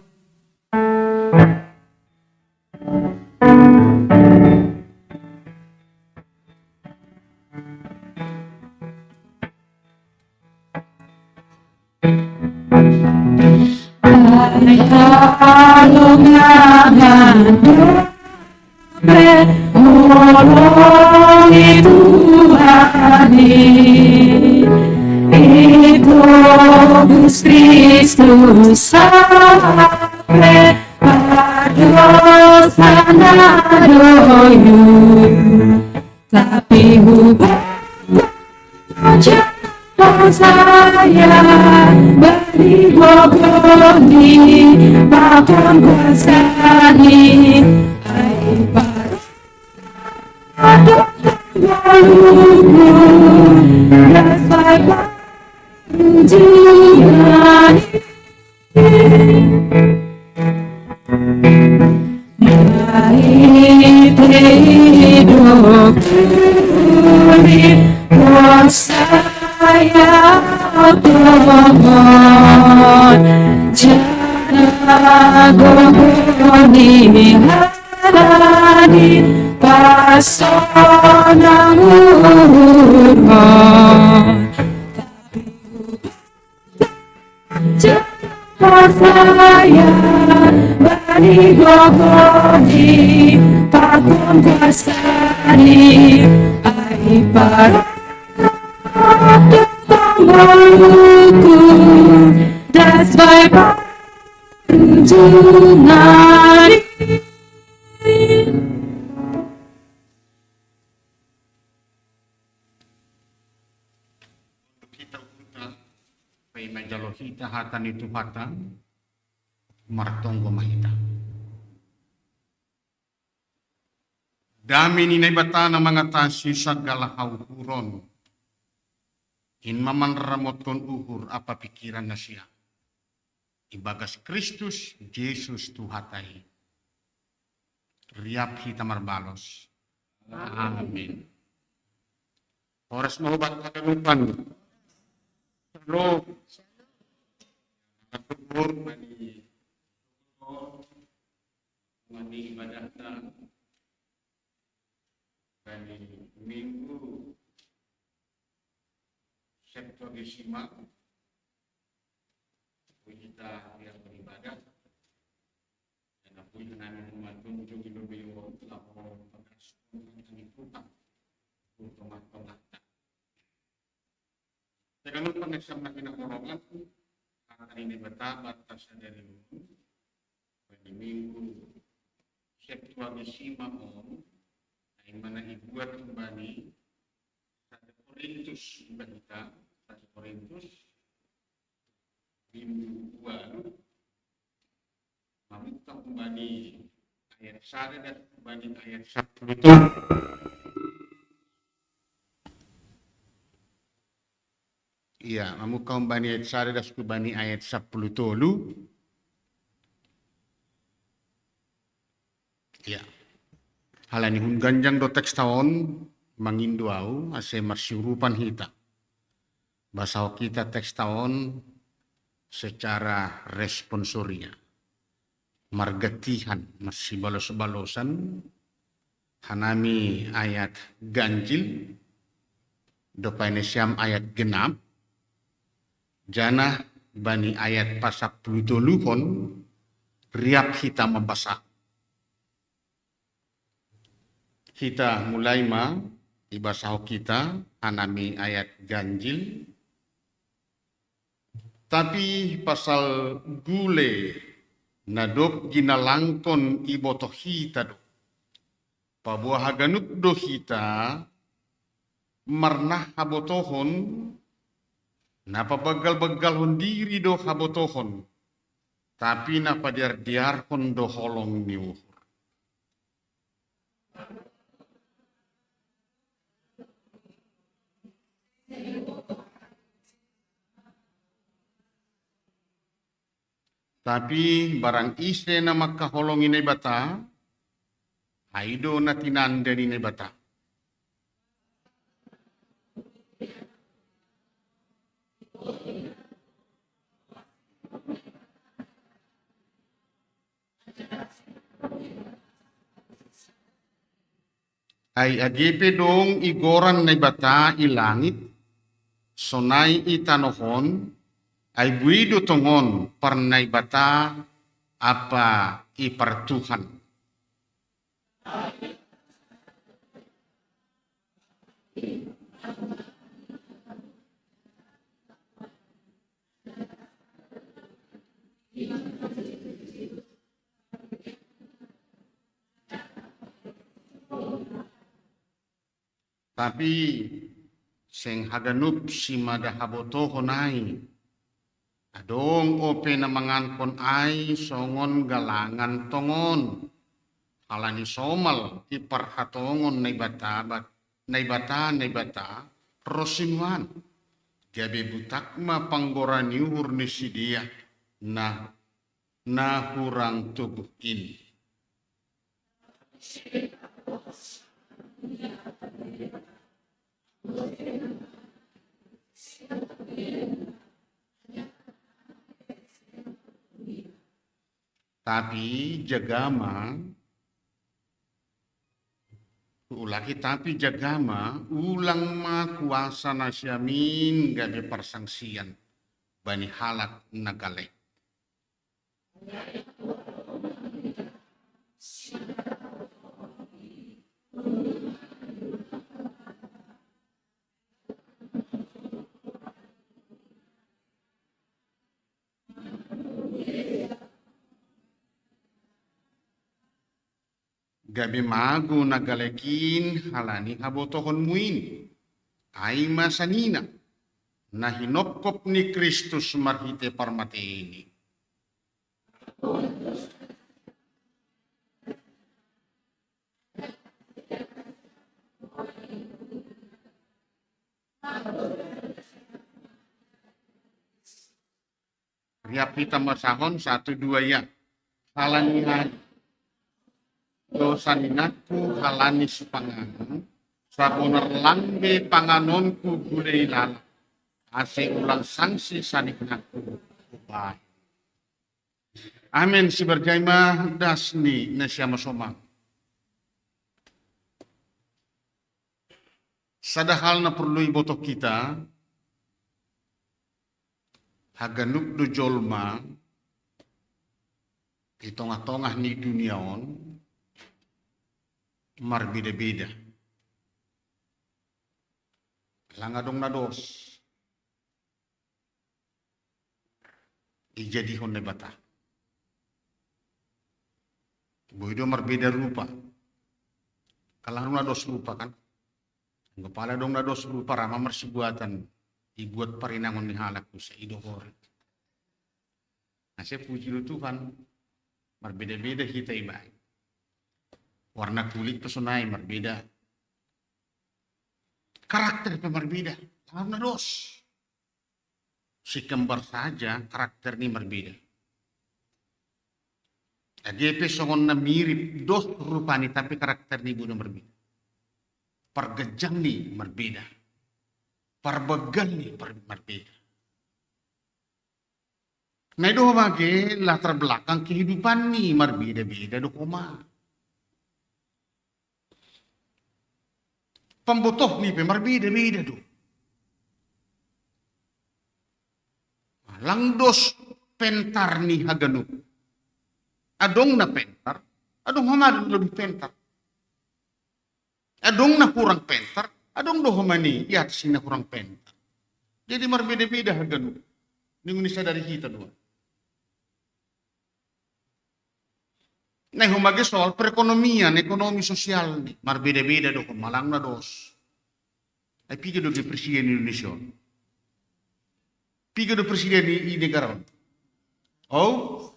Kristus sampai pados doyu, tapi hubungan saya beri gogoni bahkan kuasani hai pados doyu dan baik Tuhan hidup saya Tuhan jangan goni hati pasonamu saya bani gogodi takun kuasani ai para tanggalku das by tunjunan Majalohita hatan itu hata martonggo mahita. Dami ninay bata na mga tasi sa galahawuron. Inmaman ramoton uhur apa pikiran na siya. Ibagas Kristus, Jesus tuhatay. Riap hita marbalos. Amen. Oras mo ba kagalupan? Shalom. Atur mani ibadah kami minggu Septuagesima puji sudah yang beribadah. Dan aku dengan membantu juga beliau lapor pada sekolah yang diputar untuk mata-mata. Dengan pengesahan nak korongan, hari ini batas dari pada minggu Septuagesima yang mana dibuat kembali 1 Korintus kita 1 Korintus minggu 2 membuka kembali ayat 1 dan kembali ayat 10 itu iya, membuka kembali ayat 1 dan kembali ayat 10 tolu iya. Halani hun ganjang do teks tahun manginduau ase marsyurupan hita. Bahasa kita teks tahun secara responsoria. Margatihan masih balos-balosan hanami ayat ganjil do painesiam ayat genap jana bani ayat pasak plutoluhon riap hita membasak. Kita mulai ibasah kita anami ayat ganjil. Tapi pasal gule nadok ginalangkon iboto hita do. Pabuah haganuk do hita marnah habotohon napa bagal-bagal diri do habotohon. Tapi napa diar-diarkon do holong niuh. Tapi barang ise na makaholong inay bata, aido na tinanda ni bata. Ay agipe dong igoran na bata ilangit, sonay itanohon, ay buido tongon parnay bata apa ipartuhan. Tapi seng haganup si madahaboto honay. Adong ope na mangankon ay songon galangan tongon. Halani somal iparhatongon na bata rosinuan. Gabi butakma panggoran yuhur ni sidia na hurang tubuh ini. Tapi jagama ulang kuasa nasyamin gabe persangsian bani halak nagalek. Gabi magu nagalekin halani habotohon muin. Ay masanina na hinopkop ni Kristus marhite parmate ini. Riap kita masahon 1-2 ya. Halani dosan inaku halani sepanganon, saboner lambe panganonku gulei lala, ase ulang sanksi saniknaku ubah. Amin si berjaima dasni nasyama somang. Sadahal na perlu ibotok kita, haganuk do jolma, Di tengah-tengah ni dunia on marbeda-beda. Langadong nados ijadihon na bata. Boydo marbeda rupa. Kalang nados rupa kan. Ang kepala dong nados rupa rama marsibuatan. Ibuat parinangon ni halak ko sa idohor. Nah, saya puji lu Tuhan. Marbeda-beda kita ibadah. Warna kulit pesonai marbeda. Karakter marbeda. Karena dos. Si kembar saja karakter ini berbeda. DP songon na mirip dos rupani tapi karakter ni bukan berbeda. Pergejang ni berbeda. Perbegal ni berbeda. Nah itu bagi latar belakang kehidupan ni berbeda-beda do koma. Pembutuh ni berbeda-beda do. Langdos pentar ni haganu. Adong na pentar, adong hamad lebih pentar. Adong na kurang pentar, adong do hamani yat sina kurang pentar. Jadi berbeda-beda haganu. Ni Indonesia dari kita dua. Nah, humagi soal perekonomian, ekonomi sosial ni berbeda-beda do malang na dos. Ay piga do presiden Indonesia. Piga do presiden di negara. Oh,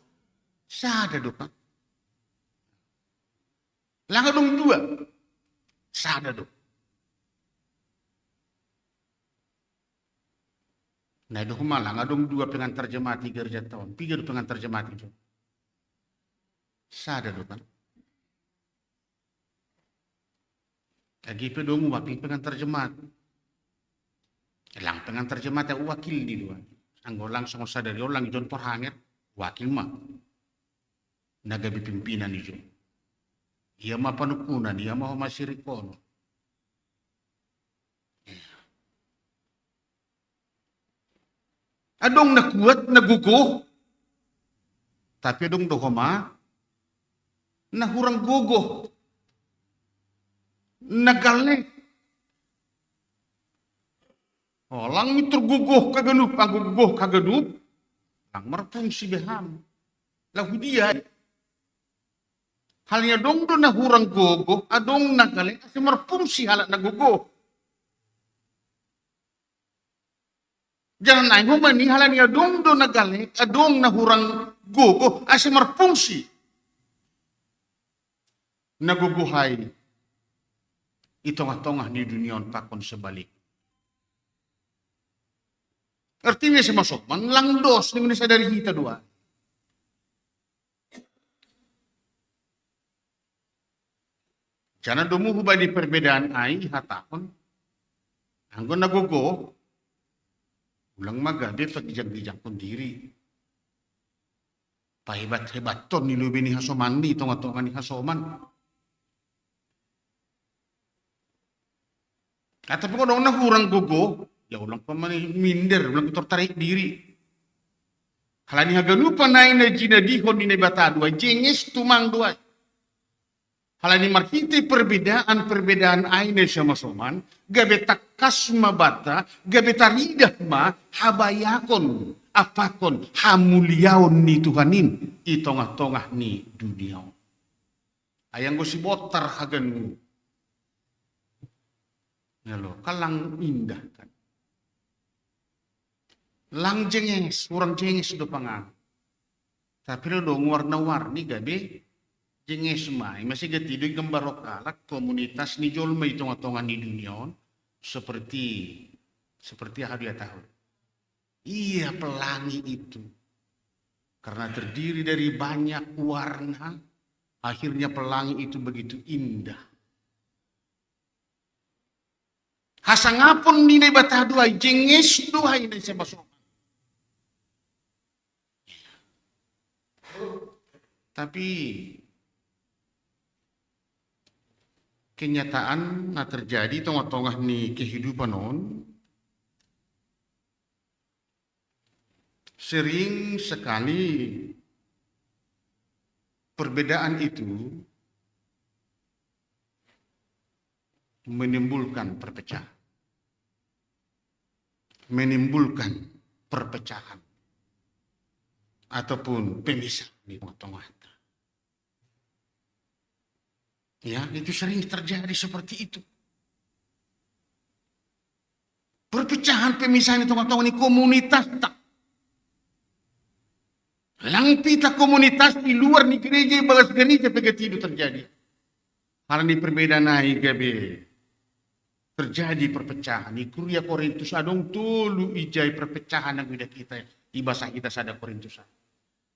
sada do kan. Langga dong dua. Sada do. Nah, do langga dong dua pengantar jemaat 3 tahun. Piga do pengantar jemaat itu. Sada do kan. Lagi pedong wakil pengantar jemaat. Lang pengantar jemaat yang wakil di dua. Anggo langsung sadari orang John Porhanger wakil mah. Nagabi pimpinan itu. Ia mah panukunan, ia mah masirikono. Adong na kuat na guguh. Tapi adong dohoma na hurang guguh. Nagalik. Oh, lang terguguh kaganup, ang guguh kaganup. Lang marapong si beham. Lahu dia. Halnya dong do na hurang guguh, adong nagalik, kasi marapong si halak na guguh. Jangan naik humani halanya dong do nagalik, adong na hurang guguh, kasi marapong si. Naguguhay. Itong-tongah ni dunia pakon sebalik. Artinya si masuk, lang dos ni Indonesia dari kita dua. Jangan domu hubah di perbedaan ai hatakon. Anggon nagogo, ulang maga dia pagijang-gijang pun diri. Pahebat-hebat ton ni lubi ni hasoman ni tong-tongan ni hasoman. Tapi kalau orang kurang gogo, ya ulang pemani minder, ulang tertarik diri. Halani haganu panai na jina dihon ni bata dua, jengis tumang dua. Halani marhiti perbedaan aine sama soman, gabe takas mabata, gabe taridah ma habayakon, apakon hamuliaon ni Tuhanin, itongah-tongah ni dunia. Ayang go si botar haganu. Ya lo, kalang indah kan. Lang jengis, orang jengis do pangan. Tapi lo dong warna-warni gabe jengis mai masih getido gambar lokalak komunitas ni jolma itong-atongan di dunia seperti hari tahun. Iya pelangi itu. Karena terdiri dari banyak warna, akhirnya pelangi itu begitu indah. Hasangapon ni na bata duay, jengis duhay na siya masok. Tapi kenyataan na terjadi tengah-tengah ni kehidupan on, sering sekali perbedaan itu menimbulkan perpecahan. Menimbulkan perpecahan. Ataupun pemisah di tengah-tengah. Ya, itu sering terjadi seperti itu. Perpecahan pemisahan di tengah-tengah ini komunitas tak. Lang pita komunitas di luar ni gereja balas gereja begitu itu terjadi. Hal ini perbedaan naik gabe. Terjadi perpecahan. Di Kuria Korintus adong tulu ijai perpecahan yang udah kita di bahasa kita sada Korintus.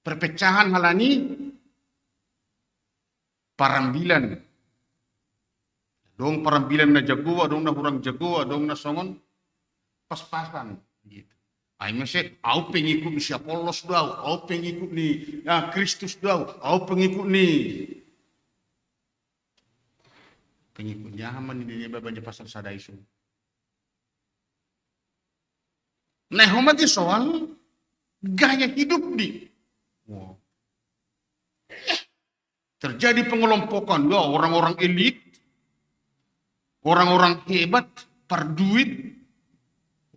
Perpecahan halani parambilan. Dong parambilan na jago, dong na hurang jago, dong na songon pas-pasan gitu. Ay masih, au pengikut ni si Apollos daw, au pengikut ni Kristus daw, au pengikut ni pengikutnya aman ini banyak pasal sada isu. Nah, hormati soal gaya hidup di. Wow. Terjadi pengelompokan orang-orang elit, orang-orang hebat, perduit,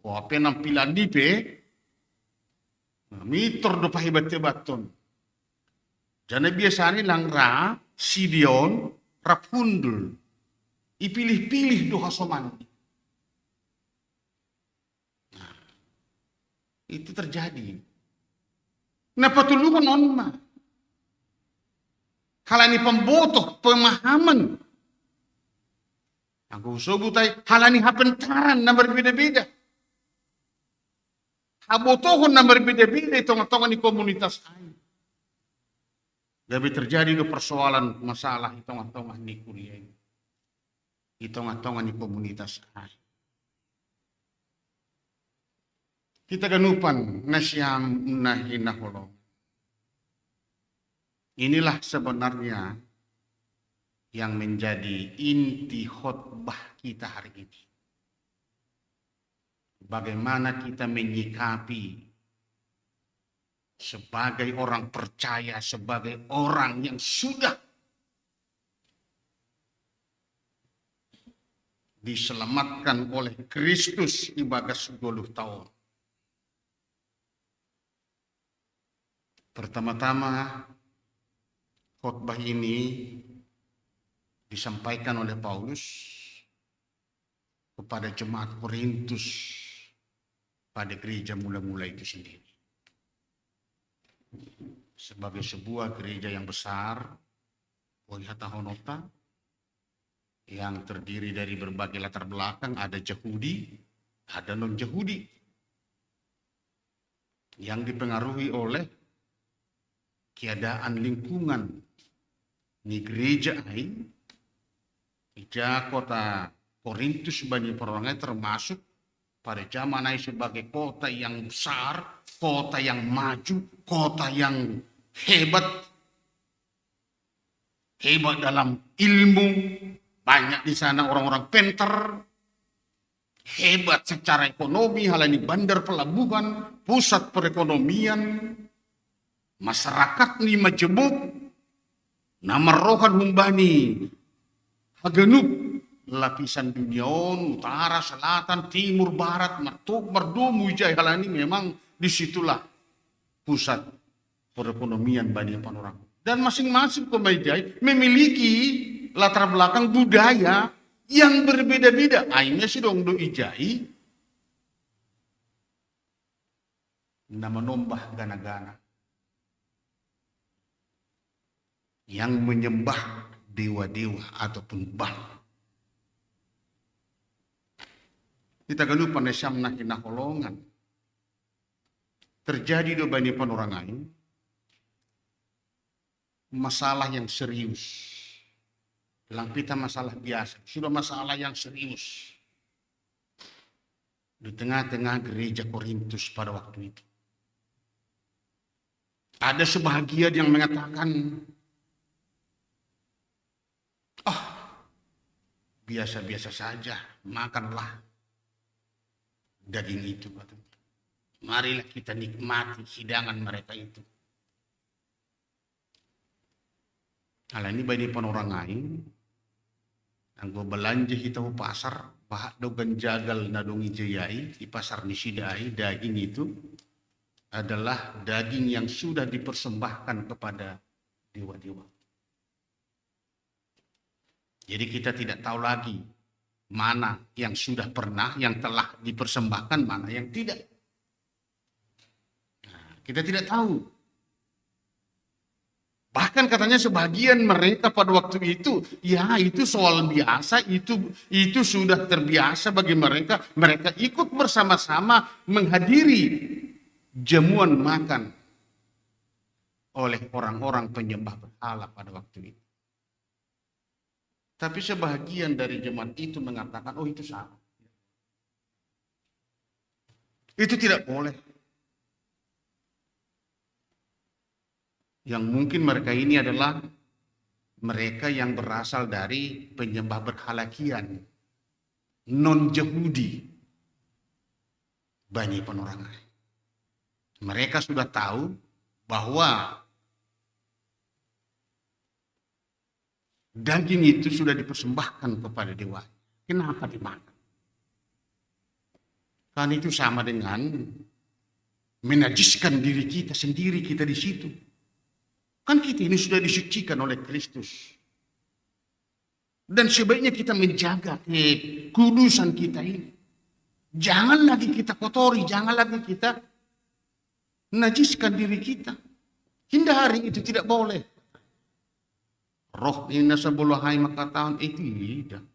penampilan di pe, mitor do pahebat-hebat ton. Jadi biasanya langra, sidion, rapundul. Ipilih-pilih doa soman. Nah, itu terjadi. Nah, patulungan onma. Hal ini pembotoh, pemahaman. Aku sebutai hal ini hapentaran na berbeda-beda. Habotohon na berbeda-beda tengah-tengah di komunitas lain. Jadi terjadi do persoalan masalah di tengah-tengah di kuliah ini. Di tengah-tengah di komunitas lain. Kita ganupan nasyam nahinaholo. Inilah sebenarnya yang menjadi inti khotbah kita hari ini. Bagaimana kita menyikapi sebagai orang percaya, sebagai orang yang sudah diselamatkan oleh Kristus ibadah 10 tahun. Pertama-tama khotbah ini disampaikan oleh Paulus kepada jemaat Korintus pada gereja mula-mula itu sendiri. Sebagai sebuah gereja yang besar, Wihata Honota, yang terdiri dari berbagai latar belakang, ada Yahudi, ada non-Yahudi, yang dipengaruhi oleh keadaan lingkungan di gereja ini. Gereja kota Korintus bani perorangan termasuk pada zaman ini sebagai kota yang besar, kota yang maju, kota yang hebat dalam ilmu. Banyak di sana orang-orang pintar, hebat secara ekonomi, hal ini bandar pelabuhan, pusat perekonomian, masyarakat ni majemuk, nama rohan humbani, hagenup, lapisan dunia, utara, selatan, timur, barat, merdu, mujai, hal ini memang disitulah pusat perekonomian banyak orang. Dan masing-masing pemajai memiliki latar belakang budaya yang berbeda-beda. Akhirnya sih dong do ijai nama nombah gana-gana yang menyembah dewa-dewa ataupun Baal. Kita gak lupa nesyamna hinaholongan. Terjadi do banyak panorangan masalah yang serius. Lampita masalah biasa, sudah masalah yang serius. Di tengah-tengah gereja Korintus pada waktu itu. Ada sebahagian yang mengatakan, biasa-biasa saja, makanlah daging itu. Marilah kita nikmati hidangan mereka itu. Ala ini bani orang lain, anggo belanja hitau pasar, bahak dogan jagal nadongi jayai, di pasar nisidai, daging itu adalah daging yang sudah dipersembahkan kepada dewa-dewa. Jadi kita tidak tahu lagi mana yang sudah pernah, yang telah dipersembahkan, mana yang tidak. Nah, kita tidak tahu. Bahkan katanya sebagian mereka pada waktu itu, ya itu soal biasa, itu sudah terbiasa bagi mereka. Mereka ikut bersama-sama menghadiri jamuan makan oleh orang-orang penyembah berhala pada waktu itu. Tapi sebagian dari jemaat itu mengatakan, oh itu salah. Itu tidak boleh. Yang mungkin mereka ini adalah mereka yang berasal dari penyembah berhala kian, non-Yahudi, Bani Penorangai. Mereka sudah tahu bahwa daging itu sudah dipersembahkan kepada dewa. Kenapa dimakan? Kan itu sama dengan menajiskan diri kita sendiri, kita di situ. Kan kita ini sudah disucikan oleh Kristus. Dan sebaiknya kita menjaga kekudusan kita ini. Jangan lagi kita kotori, jangan lagi kita najiskan diri kita. Hindari itu, tidak boleh. Roh ini sebuluhai maka tahun itu tidak.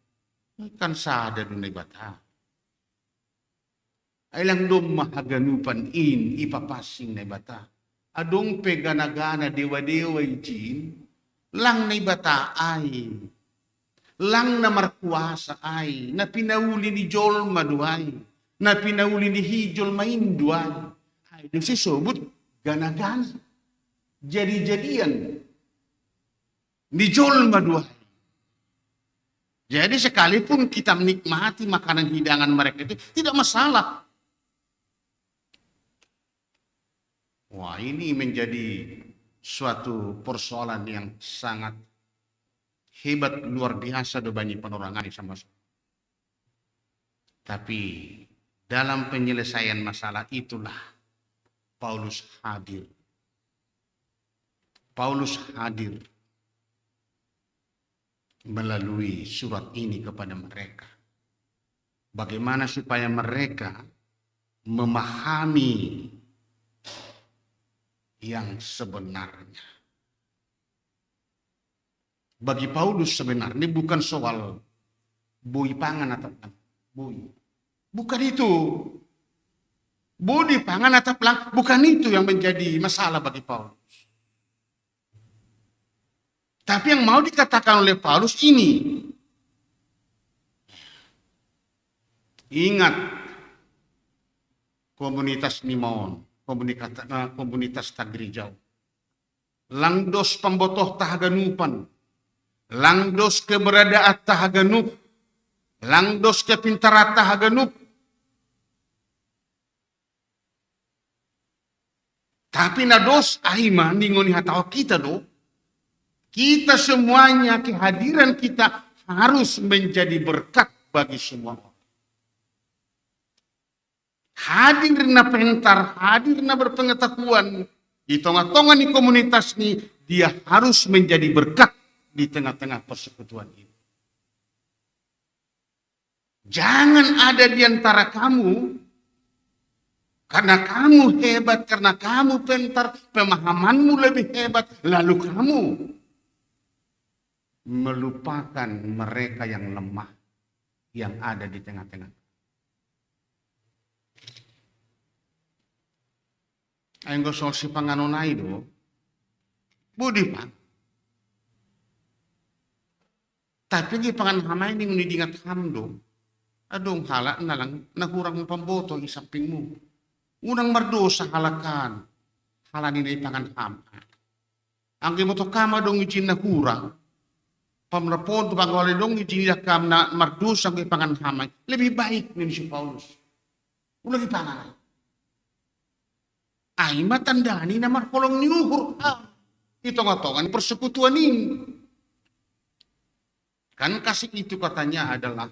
Kan sadar dunay bata. Ailang dom mahaganupan in ipapasing na bata. Adong peganagana dewa-dewa ijin. Lang na bata ay. Lang na markuasa ay. Na pinauli ni Jol maduay. Na pinauli ni Hijol mainduay. Ay, doon si sobot ganagana. Jadi-jadian. Dijol maduhay. Jadi sekalipun kita menikmati makanan hidangan mereka itu tidak masalah. Wah, ini menjadi suatu persoalan yang sangat hebat, luar biasa do Bani Penorangai sama. Tapi dalam penyelesaian masalah itulah Paulus hadir. Paulus hadir melalui surat ini kepada mereka. Bagaimana supaya mereka memahami yang sebenarnya. Bagi Paulus sebenarnya bukan soal bui pangan atau bui. Bukan itu. Bui pangan atau bukan itu yang menjadi masalah bagi Paulus. Tapi yang mau dikatakan oleh Paulus ini, ingat komunitas Nimon, komunitas Tagrijau, langdos pembotoh tahaganupan, langdos keberadaan tahaganup, langdos kepintaran tahaganup. Tapi nados ahima ningoni hatao kita do. Kita semuanya, kehadiran kita harus menjadi berkat bagi semua orang. Hadir na pentar, hadir na berpengetahuan, di tengah-tengah di komunitas ini, dia harus menjadi berkat di tengah-tengah persekutuan ini. Jangan ada di antara kamu, karena kamu hebat, karena kamu pintar, pemahamanmu lebih hebat, lalu kamu melupakan mereka yang lemah yang ada di tengah-tengah. Ayo soal si panganonai do, budi pan. Tapi di pangan hamai ini menidingat hamdo, adong halak na lang nagurang pamboto di sampingmu. Unang mardosa halakan, halanin ay pangan hamay. Ang gimoto kama dong ijin na kurang, pamrapon tu pangwali dong ijin kam na mardosa ang pangan hamay. Lebih baik ni si Paulus. Ulang ipangan. Ay matandani na markolong ni uhur. Ito nga tongan persekutuan ini. Kan kasih itu katanya adalah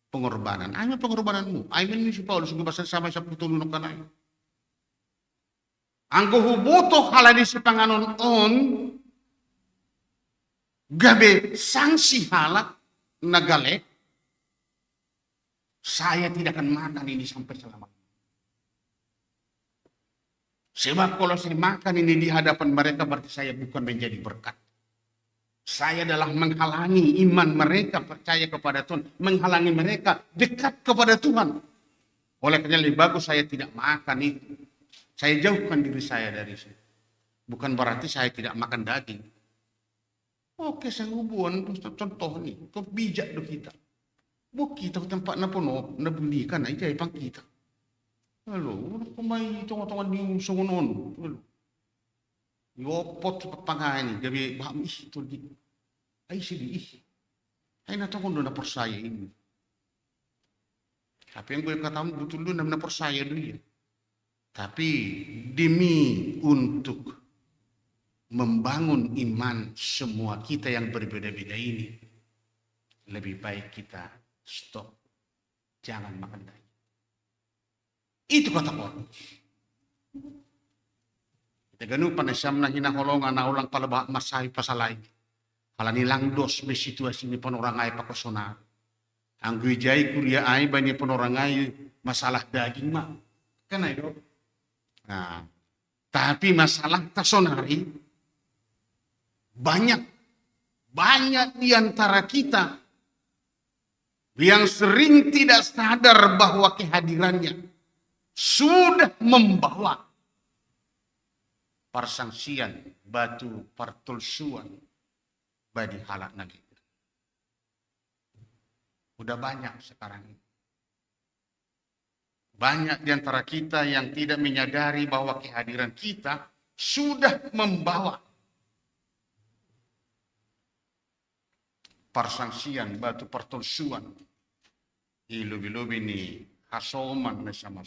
pengorbanan. Ayo pengorbananmu. Ayo ini si Paulus gue bahasa sama siapa tulunok kan ayo. Anggo huboto halani si panganon on gabe sanksi halak nagalek. Saya tidak akan makan ini sampai selama. Sebab kalau saya makan ini di hadapan mereka berarti saya bukan menjadi berkat. Saya adalah menghalangi iman mereka percaya kepada Tuhan. Menghalangi mereka dekat kepada Tuhan. Oleh karena lebih bagus saya tidak makan itu. Saya jauhkan diri saya dari situ. Bukan berarti saya tidak makan daging. Oke, saya hubungan contoh nih. Kau bijak do kita. Bu kita ke tempat na puno, nabunikan na ijay pang kita. Halo, kumay tong-tong di sungunon. Halo. Yopot sa pagpangani, gabi baham ito di. Ay sili. Ay natong na persaya ini. Tapi yang gue katakan betul lu na persaya dulu ya. Tapi demi untuk membangun iman semua kita yang berbeda-beda ini, lebih baik kita stop. Jangan makan daging. Itu kata Paulus. Kita ganu panasam na hinaholongan na ulang palabak masahi pasalay. Kala nilang dos may situasi ni panorangay pakosonar. Ang gujay kuliah ay ba ni panorangay masalah daging ma. Kan itu. Nah, tapi masalah tasonari banyak di antara kita yang sering tidak sadar bahwa kehadirannya sudah membawa persangsian batu pertulsuan bagi halak nagi. Udah banyak sekarang ini. Banyak di antara kita yang tidak menyadari bahwa kehadiran kita sudah membawa persangsian batu pertulsuan. Ilubi-lubi ni hasoman sama.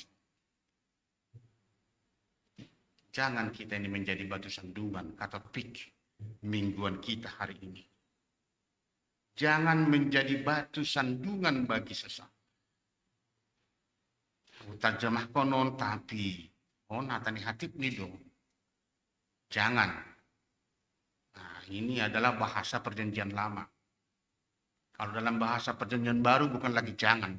Jangan kita ini menjadi batu sandungan, kata pik mingguan kita hari ini. Jangan menjadi batu sandungan bagi sesat. Terjemah konon tapi natani hatip nih dong. Jangan. Nah, ini adalah bahasa perjanjian lama. Kalau dalam bahasa perjanjian baru bukan lagi jangan.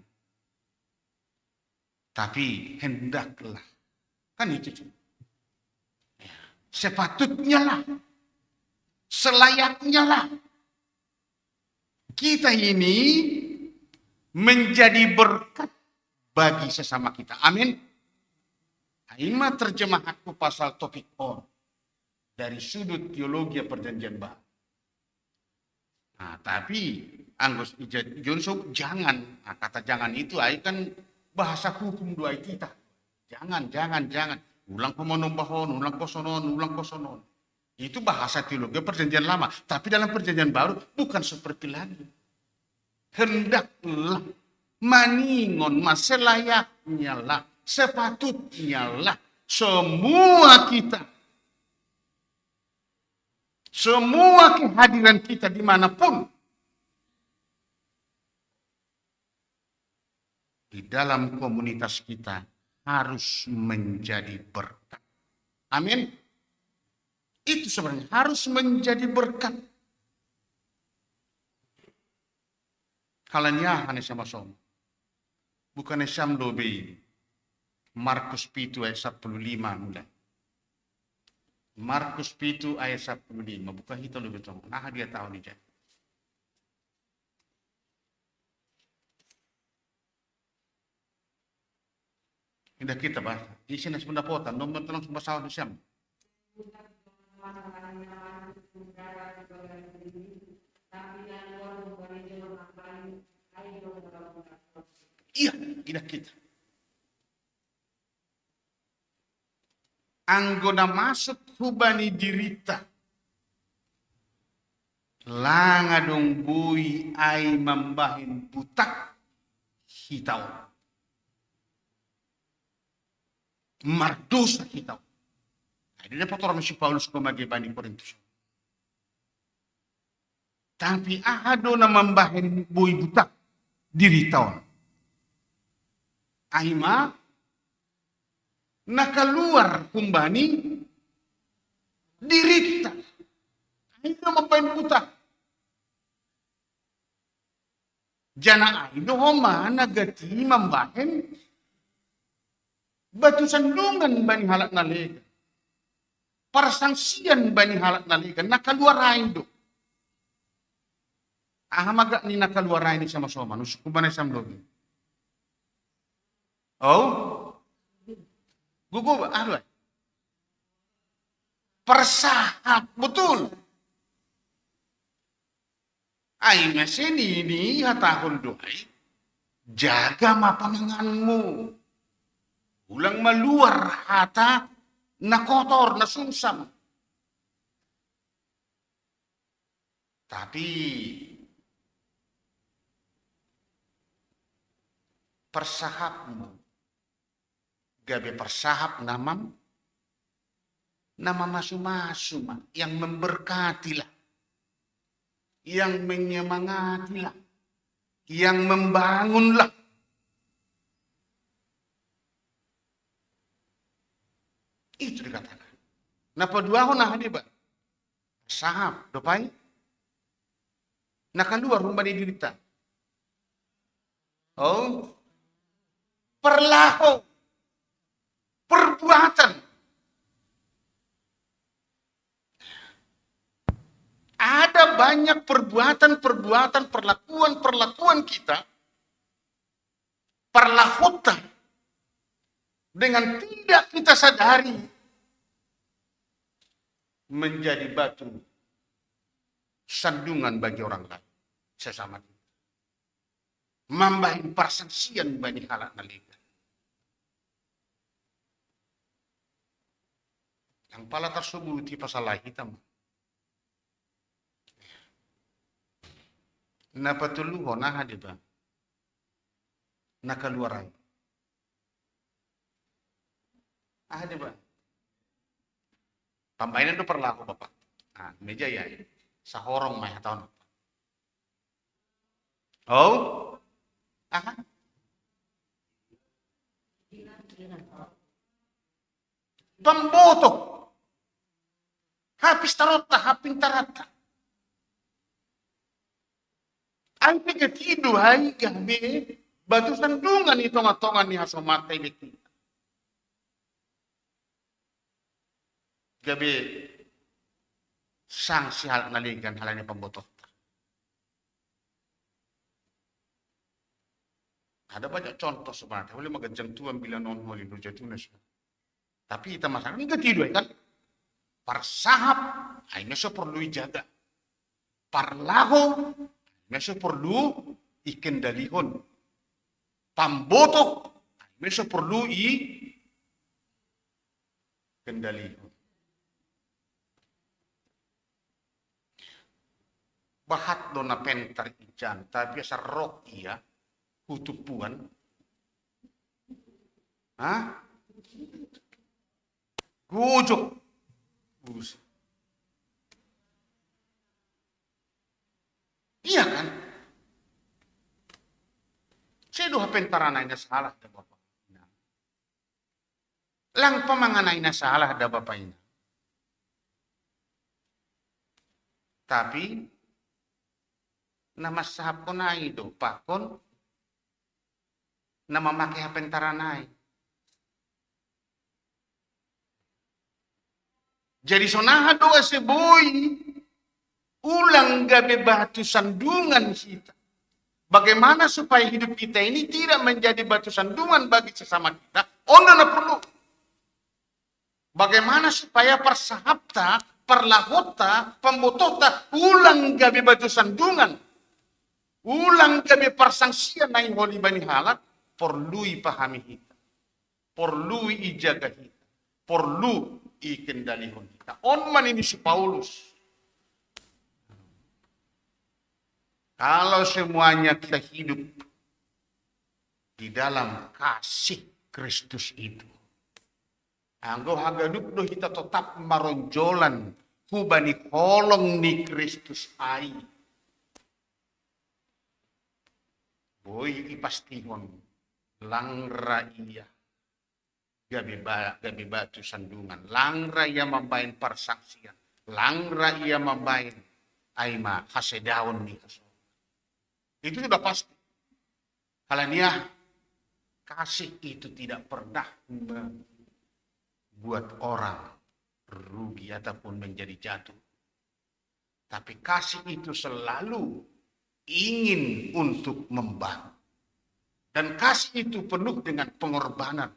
Tapi hendaklah. Kan itu. Ya. Sepatutnya lah. Selayaknya lah. Kita ini menjadi berkat bagi sesama kita. Amin. Ini mah terjemahanku pasal topik on. Dari sudut teologi perjanjian baru. Nah, tapi Anggos Johnson jangan. Nah, kata jangan itu kan bahasa hukum doa kita. Jangan. Ulang pemonombahon, ulang kosonon. Itu bahasa teologi perjanjian lama. Tapi dalam perjanjian baru bukan seperti lagi. Hendaklah maningon selayaknya lah, sepatutnya lah semua kita. Semua kehadiran kita dimanapun. Di dalam komunitas kita harus menjadi berkat. Amin. Itu sebenarnya harus menjadi berkat. Kalanya hanya sama som. Bukan Syam dobe. Markus 7 ayat 15 mulai. Markus 7 ayat 15. Bukan kita lebih tahu. Nah dia tahu nih. Indah kita bah. Di sini sependapotan. Nomor tolong bahasa Syam. Iya, tidak kita. Anggona masuk hubani dirita. Langadong bui ai mambahin butak hitau. Mardosa hitau. Nah, ini dapat orang si Paulus kemagi banding Korintus. Tapi ahado na mambahin boy butak diri taon. Aima nakaluar kumbani dirita. Aino mambahin butak. Jana aino homa nagati mambahin batu sandungan bani halak naligan. Persangsian bani halak naligan nakaluar aino. Ahamaga ni nakaluaray ni sama soma, nusuk ko ba na isang logi? Oh? Gugu ba? Ano ay? Persahap, betul. Ay, mesin ini hatahon doay, jaga mapananganmu. Ulang maluar hata na kotor, na sumsam. Tapi persahapmu, gabe persahap nama masu-masu yang memberkatilah, yang menyemangatilah, yang membangunlah. Itu dikatakan. Napa dua ho nah ba? Persahap, dopai. Nakaluar rumah di dirita. Oh, perlaku, perbuatan. Ada banyak perbuatan-perbuatan, perlakuan-perlakuan kita, perlakuan dengan tidak kita sadari menjadi batu sandungan bagi orang lain sesama kita. Mambahin persangsian bani halak naligan. Yang pala tersebut di pasal hitam. Napatuluho na hadiba. Nakaluaran. Hadiba. Pambainan itu perlaku bapak. Nah, meja ya. Sahorong may hataon. Oh? Aha. Pamboto. Hapis tarota, haping tarata. Ang pigatido ay gabi, batu sandungan itong atongan ni hasomatay beki. Gabi, sang si halak naligan halanya pamboto. Ada banyak contoh sebenarnya. Boleh magandang tuan bila non holi do jatuh siya. Tapi kita masalah ini ketidu kan. Persahap ay meso perlu jaga. Parlaho meso perlu ikendalihon. Pamboto ay meso perlu ikendalihon. Bahat do na pentar ijan tapi sa rok iya kutupuan. Hah? Gujok. Iya kan? Saya doha pentarana ina salah da bapak ina. Lang pamangana ina salah da bapak ina. Tapi nama sahab ko na ido pakon na mamakai pentarana. Jadi sonaha doa seboy ulang gabe batu sandungan kita. Bagaimana supaya hidup kita ini tidak menjadi batu sandungan bagi sesama kita? Ono na perlu. Bagaimana supaya persahapta, perlahota, pembotota ulang gabe batu sandungan. Ulang gabe persangsian na holi bani halak, perlu ipahami kita. Perlu ijaga kita. Perlu ikendalihon kita. On man ini si Paulus. Kalau semuanya kita hidup di dalam kasih Kristus itu. Anggo hagaduk do kita tetap maronjolan hubani kolong ni Kristus ai. boy ipastihon langra iya gabi batu sandungan langra ia mabain persaksian langra ia mabain aima hasedaon ni itu sudah pasti. Kalania kasih itu tidak pernah membuat orang rugi ataupun menjadi jatuh. Tapi kasih itu selalu ingin untuk membantu. Dan kasih itu penuh dengan pengorbanan.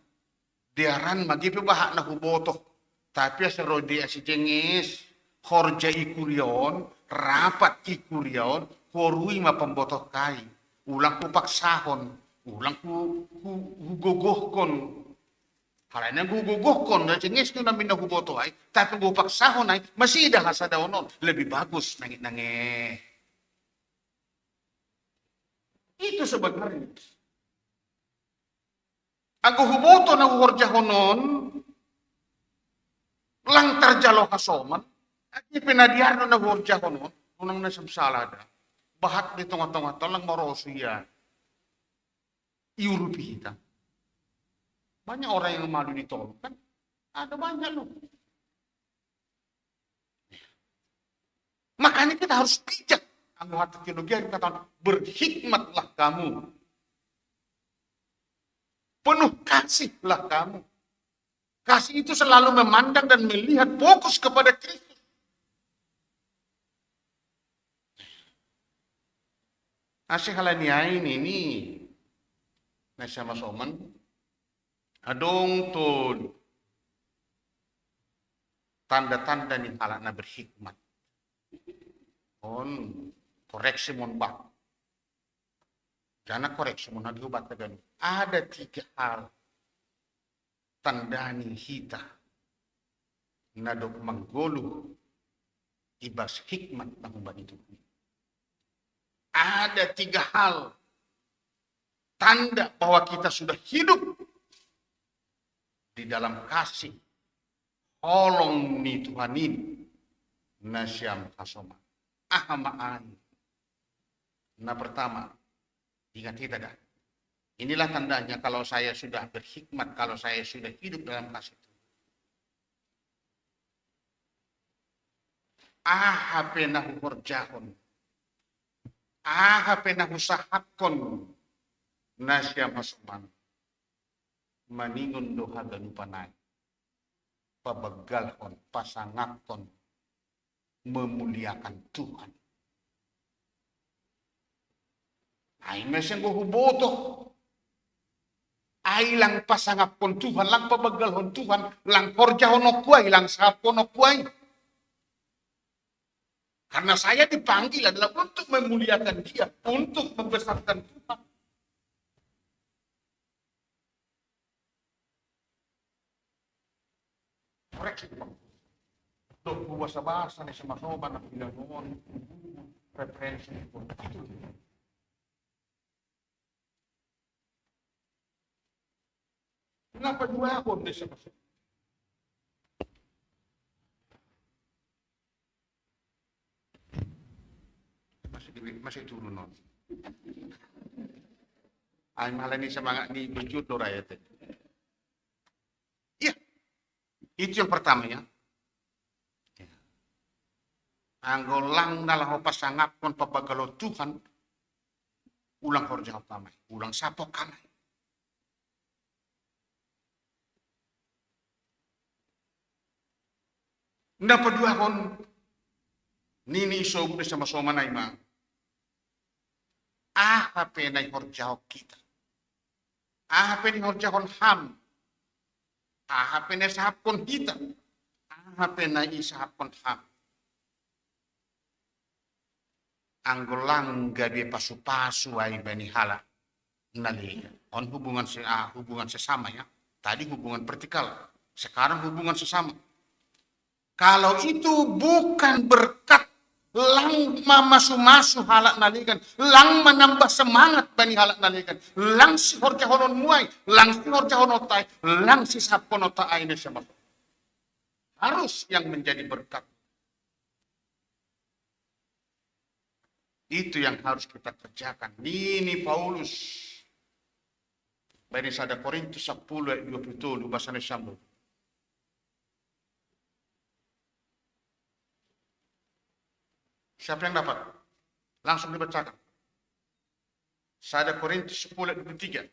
Diaran magi pebahak na hubotoh. Tapi serodi si jengis, horja ikurion, rapat ikurion, korui ma pembotoh kai. Ulang ku paksahon, ulang ku gogohkon. Karena gugugohkon, na jengis ko namin na hubotoh ay, tapi gu paksahon ay, masih dah hasa daonon. Lebih bagus nangit-nangit. Itu sebenarnya. Ang huboto na horja honon, lang terjalo kasoman, at ipinadiano na horja honon, unang nasabsalada. Bahat di tengah-tengah lang marosya. Iurupi kita. Banyak orang yang malu ditolong kan? Ada banyak loh. Makanya kita harus bijak. Anu hati teologi kata berhikmatlah kamu. Penuh kasihlah kamu. Kasih itu selalu memandang dan melihat fokus kepada Kristus. Asih halaniain ini nasa masoman adong to tanda-tanda ni halak na berhikmat. On koreksi mon bak. Jana koreksi mon nagiubat na ada 3 hal tandani hita na dok manggolo ibas hikmat ng uban itu. Ada 3 hal tanda bahwa kita sudah hidup di dalam kasih holong ni Tuhanin nasyam kasoma ahamaan. Nah pertama, ingat kita dah. Inilah tandanya kalau saya sudah berhikmat, kalau saya sudah hidup dalam kasih itu. Ahapenahu horjahon. Ahapenahu sahakon. Nasya masman. Maningon doha ganupanay. Pabagalhon, pasangakon. Memuliakan Tuhan. Ay meseng huboto. Ay lang pasangakon Tuhan, lang pabagalhon Tuhan, lang horjahon okuay, lang sapon okuay. Karena saya dipanggil adalah untuk memuliakan Dia, untuk membesarkan Tuhan. Koreksi Bang. Tuh bahasa-bahasa nih sama sobat nak bilang referensi pun. Kenapa 2 akun nih sama sobat? Masih turun non. Ay malah ni semangat ni bejut do rakyat. Iya. Itu yang pertama ya. Anggolang nalah pasangap kon papagalo Tuhan ulang horja kamay, ulang sapok kamay. Napa 2 kon nini iso udah sama-sama na imang. Hape na horjahok kita. Hape ni horjahon ham. Hape na sahapon kita. Hape na isahapon ham. Anggolang gabi pasu-pasu ay banihala. Nali. On hubungan sesama ya. Tadi hubungan vertikal. Sekarang hubungan sesama. Kalau itu bukan berkat lang mamasu-masu halak nalikan, lang menambah semangat bani halak nalikan, lang si horja honon muai, lang si horja honotai, lang si saponota aine sama. Harus yang menjadi berkat. Itu yang harus kita kerjakan. Ini Paulus. Bani sada Korintus 10 ayat 27 bahasa Sambung. Siapa yang dapat? Langsung dibacakan. Sada Korintus 10 ayat 23.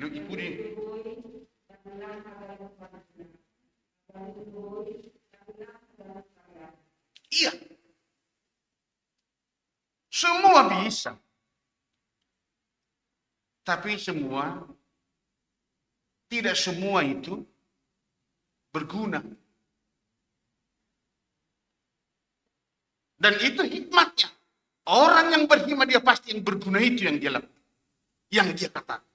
Lu ikuti. Iya. Semua bisa. Tapi tidak semua itu berguna. Dan itu hikmatnya. Orang yang berhikmat dia pasti yang berguna itu yang dia lakukan. Yang dia katakan.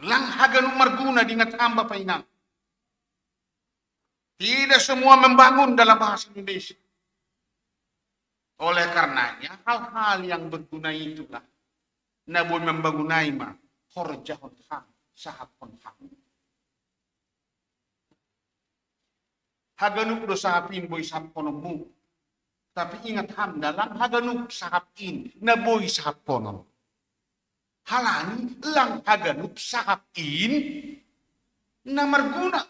Lang haganu marguna dingat hamba painang. Tidak semua membangun dalam bahasa Indonesia. Oleh karenanya hal-hal yang berguna itulah nabun membangunai ma horjahon ham sahapon ham. Haganuk do sahapin boy sahaponomu. Tapi ingat ham dalam haganuk sahapin na boy sahaponom. Halani lang haganuk sahapin na marguna.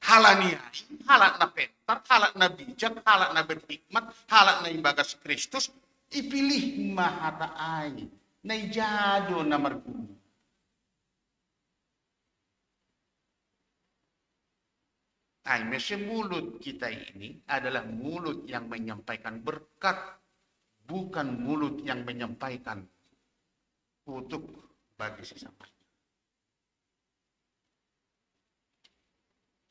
Halani halat na pentar, halat na bijak, halat na berhikmat, halat na ibagas Kristus, ipilih mahata ay, na ijado na marguna. Ay, mulut kita ini adalah mulut yang menyampaikan berkat, bukan mulut yang menyampaikan kutuk bagi sesama.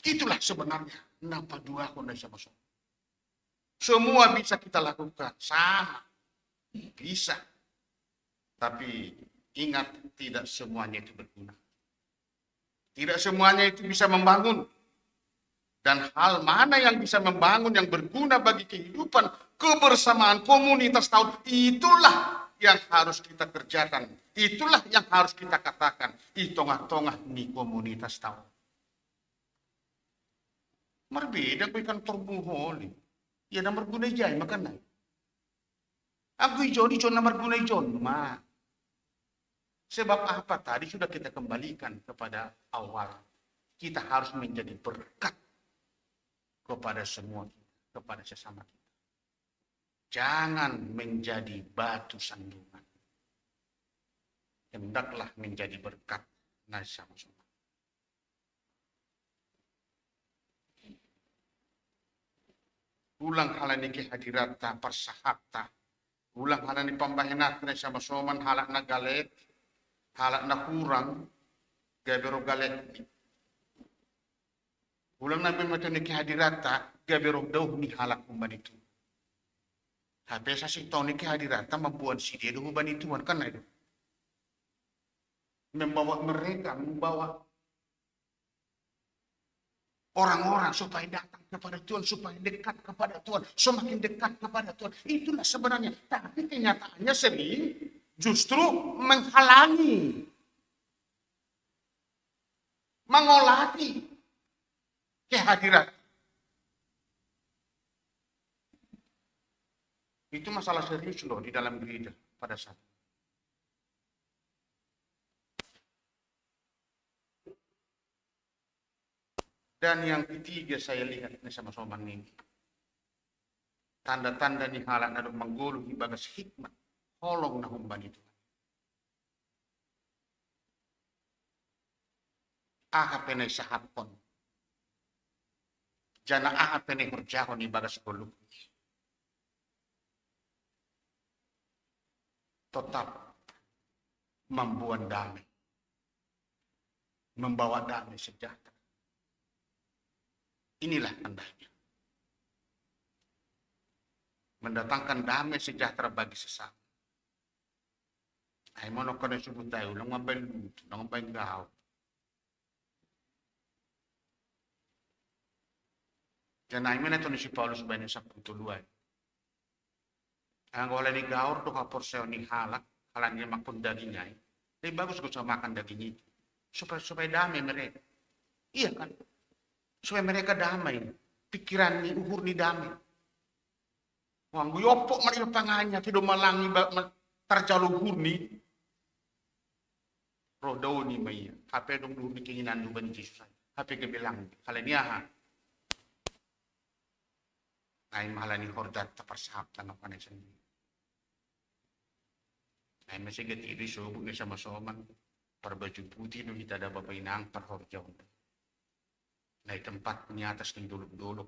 Itulah sebenarnya napa dua kondisi sama-sama. Semua bisa kita lakukan, sama. Bisa. Tapi ingat, tidak semuanya itu berguna. Tidak semuanya itu bisa membangun. Dan hal mana yang bisa membangun, yang berguna bagi kehidupan, kebersamaan, komunitas tahun, itulah yang harus kita kerjakan. Itulah yang harus kita katakan. Di tengah-tengah ini komunitas tahun. Berbeda ko ikan terbuholi. Ya nomor guna jay makan. Aku ijon nomor guna ijon ma. Sebab apa tadi sudah kita kembalikan kepada awal. Kita harus menjadi berkat kepada semua kita, kepada sesama kita. Jangan menjadi batu sandungan. Hendaklah menjadi berkat sama-sama. Ulang halani kehadirat persahapta. Ulang halani pambahenat na sama soman halak na galet, halak na kurang, gabero galet. Ulang na bimato ni kehadirata, gabero daw ni halak kumban itu. Tapi sa si tao ni kehadirata, mabuan si dia doon banituan kan na itu. Membawa mereka, membawa orang-orang supaya datang kepada Tuhan, supaya dekat kepada Tuhan, semakin dekat kepada Tuhan. Itulah sebenarnya. Tapi kenyataannya sering justru menghalangi, mengolati kehadiran. Itu masalah serius loh di dalam gereja pada saat itu. Dan yang ketiga saya lihat sama-sama ini. Tanda-tanda ni halak na menggulu ibagas hikmat. Holong na humban itu. Aha penay sahapon. Jana aha penay hurjahon ibagas guluk. Tetap membuat damai. Membawa damai sejahtera. Inilah tandanya. Mendatangkan damai sejahtera bagi sesama. Ay mo no kono subut tayo lang mabay luto, lang mabay gaw. Yan ay mo na ito ni si Paulus ba sa putuluan. Ang wala ni gaur to kaporseo ni halak, halan niya makundagi niya. Ay bagus ko sa makan daging ito. Supaya damai mereka. Iya kan? Supaya mereka damai. Pikiran ni uhur ni damai. Wang guyopok mari panganya tido malangi tarjaluhur ni. Roh daw ni may. Hape dong dulu ni keinginan do ban Jesus. Hape ke bilang kala niya ha. Ay mahalani hordat taparsahap tanong kanay sendiri. Ay masih getiri sobuk ni sama soman. Perbaju putih no kita ada bapak inang perhorjau. Nah tempat ni atas ni duluk-duluk.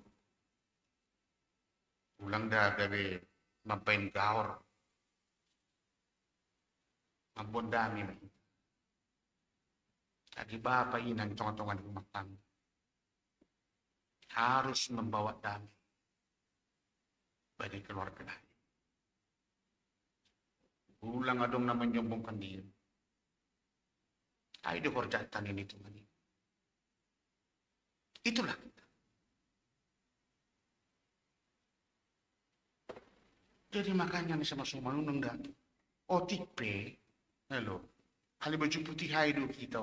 Ulang dah gawe mampain gaor. Mabon dami ba. Lagi bapak inang tongan-tongan rumah tangga. Harus membawa damai bagi keluarga lain. Ulang adong na menyombongkan diri. Ay dihorjatan ini Tuhan. Itulah kita. Jadi makanya nih sama-sama nunung dah. OTP, halo. Kali baju putih haidu kita.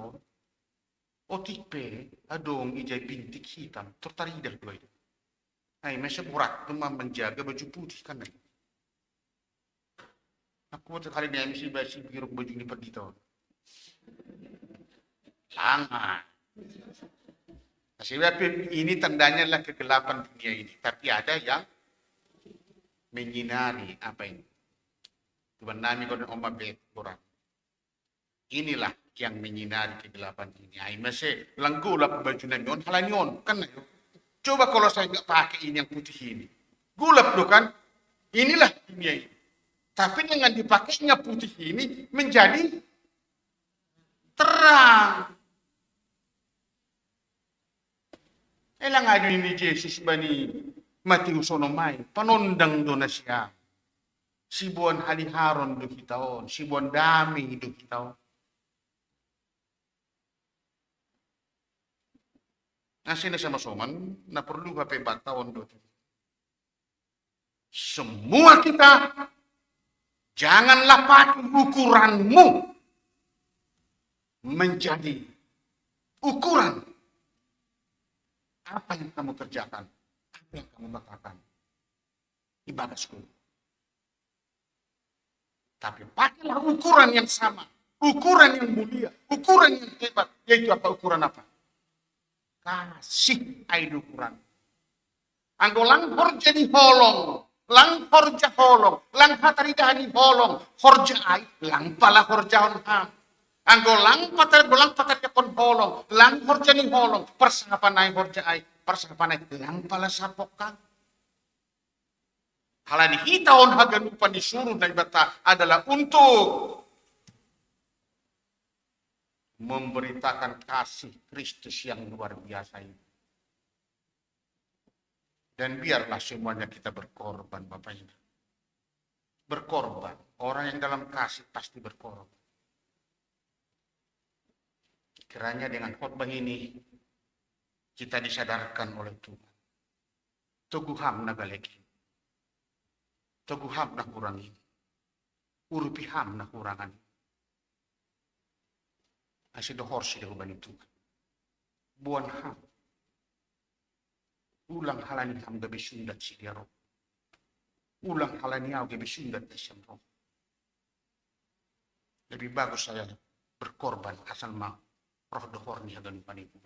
OTP, adong ijai bintik hitam. Tertaridar dua itu. Ay, masih berat cuma menjaga baju putih kan. Aku waktu kali ini mesti basi biru baju ini pergi tau. Sangat. Sebab ini tandanya lah kegelapan dunia ini. Tapi ada yang menyinari apa ini. Tuhan nami kau dan omba bet orang. Inilah yang menyinari kegelapan ini. Ay masih langgu lah baju namion, halanion kan. Coba kalau saya nggak pakai ini yang putih ini, gulap tuh kan. Inilah dunia ini. Tapi dengan dipakainya putih ini menjadi terang. Elang adu ini Yesus bani Matius onomai panondang do na siya. Sibuan haliharon do kitaon, sibuan dami do kitaon. Nasi na sama soman na perlu hape batawon do. Semua kita janganlah pakai ukuranmu menjadi ukuran apa yang kamu kerjakan, apa yang kamu katakan. Ibadah sekolah. Tapi pakailah ukuran yang sama, ukuran yang mulia, ukuran yang hebat. Yaitu apa? Ukuran apa? Kasih ay ukuran. Anggo langhor jadi holong, langhor jaholong, langhataridani holong, horja ay, langpala horjahon ham. Anggo lang patar yakon holong, lang horja ni holong, persahapan ay horja ay, persahapan ay lang pala sapokan. Halani hitaon haganupan disuruh na ibata adalah untuk memberitakan kasih Kristus yang luar biasa ini. Dan biarlah semuanya kita berkorban Bapak Ibu. Berkorban. Orang yang dalam kasih pasti berkorban. Kiranya dengan khotbah ini kita disadarkan oleh Tuhan. Teguham na galeki. Teguham na kurangi. Urupiham na kurangan. Asidohor siya ubani Tuhan. Buan ham. Ulang halani ham gabi sundat siya roh. Ulang halani yaw gabi sundat siya roh. Lebih bagus saya berkorban asal mau. Roh dohor ni hagan panipu.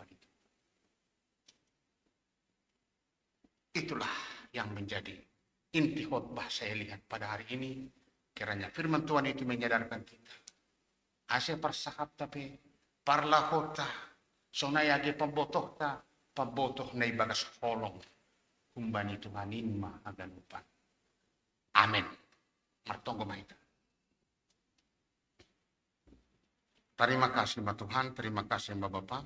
Itulah yang menjadi inti khotbah saya lihat pada hari ini. Kiranya firman Tuhan itu menyadarkan kita. Ase persahap tapi parla kota sonayage pembotoh ta pembotoh na ibagas holong kumbani Tuhanin ma hagan upan. Amin. Martonggo maita. Terima kasih Mbak Tuhan, terima kasih Mbak Bapak.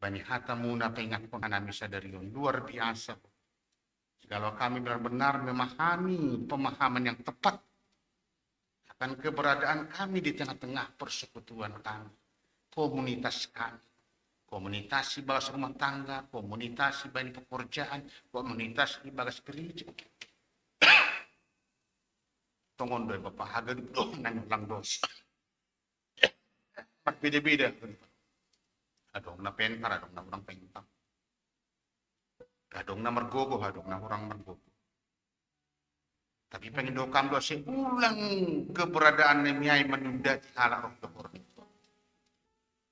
Bani hata muna pengat pun kami sadari luar biasa. Kalau kami benar-benar memahami pemahaman yang tepat akan keberadaan kami di tengah-tengah persekutuan kami, komunitas kami, komunitas ibagas rumah tangga, komunitas bani pekerjaan, komunitas ibagas gereja. Tongon doy Bapak, haga doh nang lang dos. Beda-beda. Adong na pentar, adong na orang pentar. Adong na mergogo, adong na orang mergogo. Tapi pengen dokam doa ulang keberadaan Nehemia menunda di halak roh Tuhan.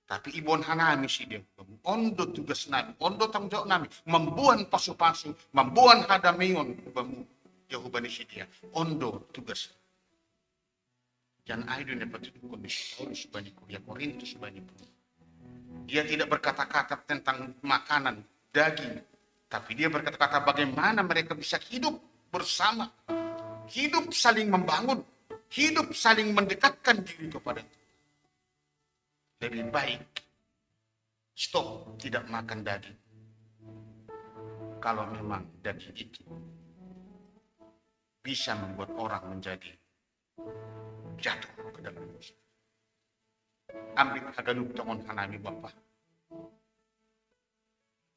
Tapi ibon hanami si dia. Ondo tugas nami, ondo tanggung jawab nami. Membuan pasu-pasu, membuan hadameon bamu Yehubani si dia. Ondo tugas. Jangan aidu ne patut kondisi Paulus bani kuliah Korintus bani pun. Dia tidak berkata-kata tentang makanan, daging. Tapi dia berkata-kata bagaimana mereka bisa hidup bersama. Hidup saling membangun, hidup saling mendekatkan diri kepada Tuhan. Lebih baik stop tidak makan daging. Kalau memang daging itu bisa membuat orang menjadi jatuh ke dalam dosa. Ambil hagalup tangon hanami Bapa.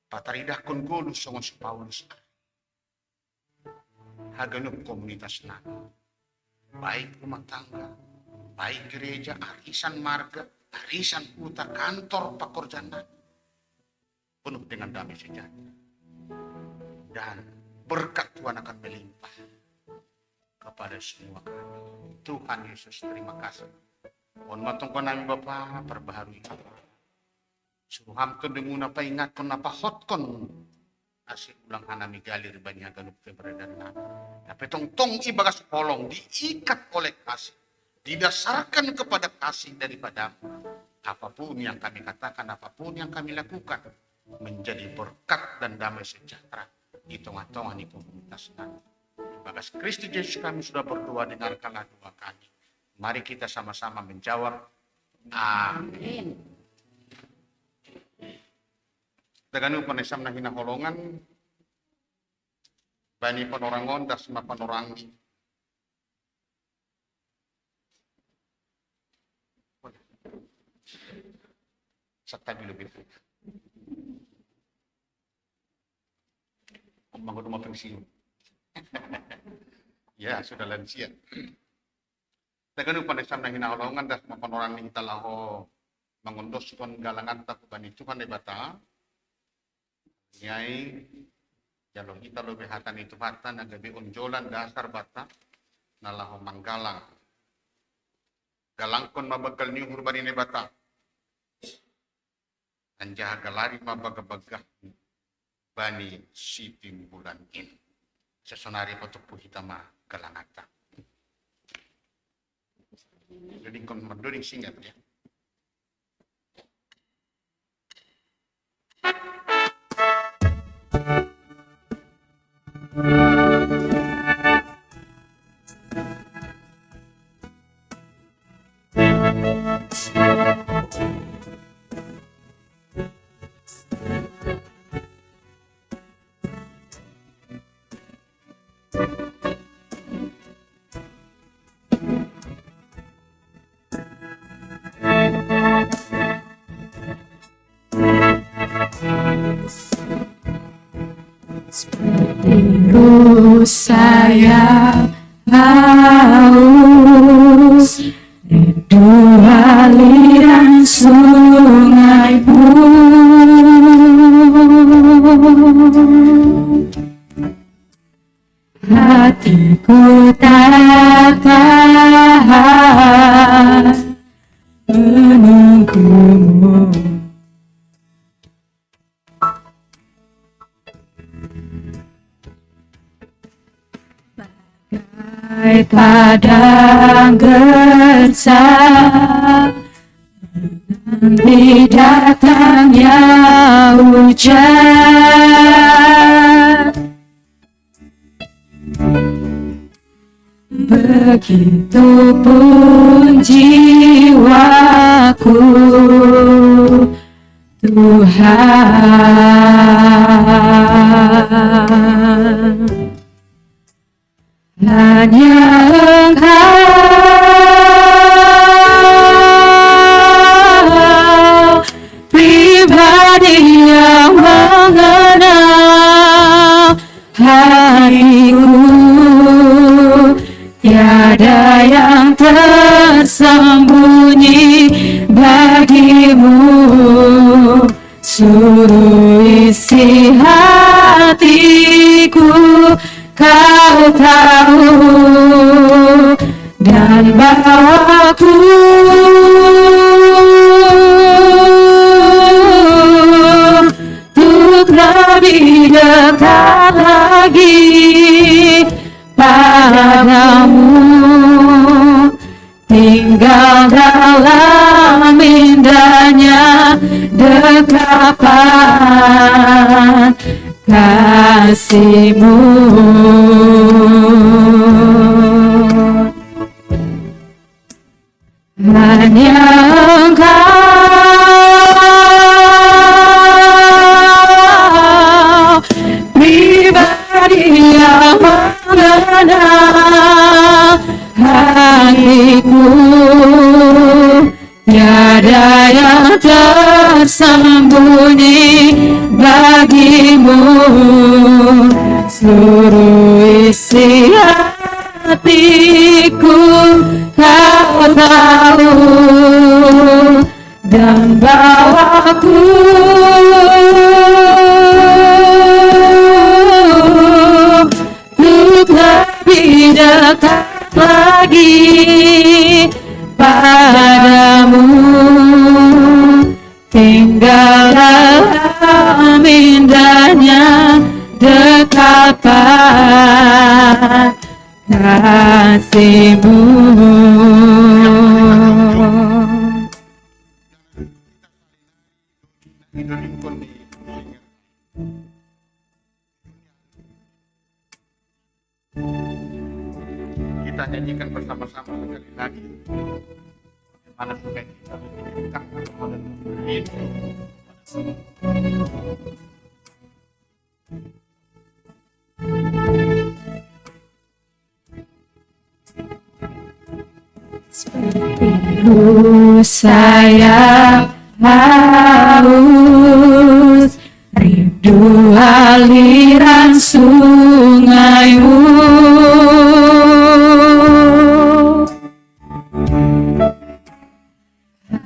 Pataridah kon golus songon si Paulus. Haganup komunitas nami, baik rumah tangga, baik gereja, arisan marga, arisan hutan, kantor pekerjaan nami, penuh dengan damai sejahtera. Dan berkat Tuhan akan melimpah kepada semua kami. Tuhan Yesus, terima kasih. Mohon matungkan nami Bapa, perbaharui. Suruh hamton dengan apa ingatkan, apa hotkon. Asik ulang hanami galir banyak galup keberadaan nami. Tapi tong ibagas polong diikat oleh kasih. Didasarkan kepada kasih daripadamu. Apapun yang kami katakan, apapun yang kami lakukan. Menjadi berkat dan damai sejahtera. Di tengah-tengah di komunitas kami. Bagas Kristus Yesus kami sudah berdoa, dengarkanlah doa kami. Mari kita sama-sama menjawab. Amin. Daganu panesam na hinaholongan, bani panorangon, das mapanorang. Sakta bilubit. Manggut rumah pensiun. Ya, sudah lansia. Daganu panesam na hinaholongan, das mapanorang ning talaho mangundos kon galangan tak bani Tuhan de bata. Nyai jalur kita lebih hatan itu bata nagabi unjolan dasar bata nalaho manggalang galangkon mabagal ni hurbani ne bata anjah galari mabagabagah bani sitim bulan in sesonari potok hitama galangata jadi kon madoring singat ya. Saya haus rindu aliran sungai pun hatiku tak tahan menunggumu. Padang gersang menanti datangnya hujan. Begitupun jiwaku Tuhan. Hanya Engkau pribadi yang mengenal hatiku, tiada yang tersembunyi bagimu. isi hatiku kau tahu, dan bawaku untuk lebih dekat lagi padamu, tinggal dalam indahnya dekapan kasih-Mu. Hanya Engkau pribadi yang mengenal hatiku, tiada yang tersembunyi bagi-Mu, seluruh isi hatiku kau tahu, dan bawaku untuk lebih dekat lagi padamu, tinggal dalam indahnya dekapan kasih-Mu. Kita nyanyikan bersama-sama sekali lagi. Bagaimana supaya kita lebih dekat kepada Tuhan. Saya haus, rindu aliran sungai-Mu.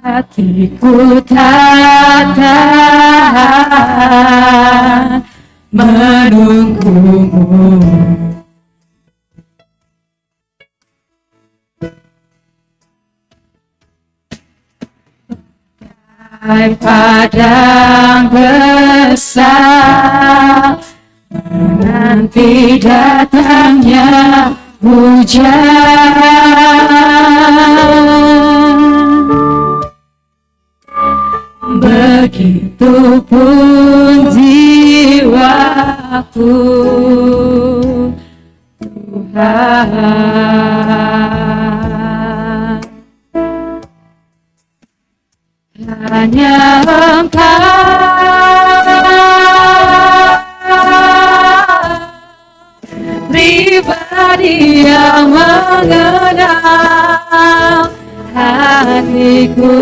Hatiku tak tahan menunggu-Mu. Padang besar menanti datangnya hujan, begitupun jiwaku Tuhan. Hanya Engkau pribadi yang mengenal hatiku,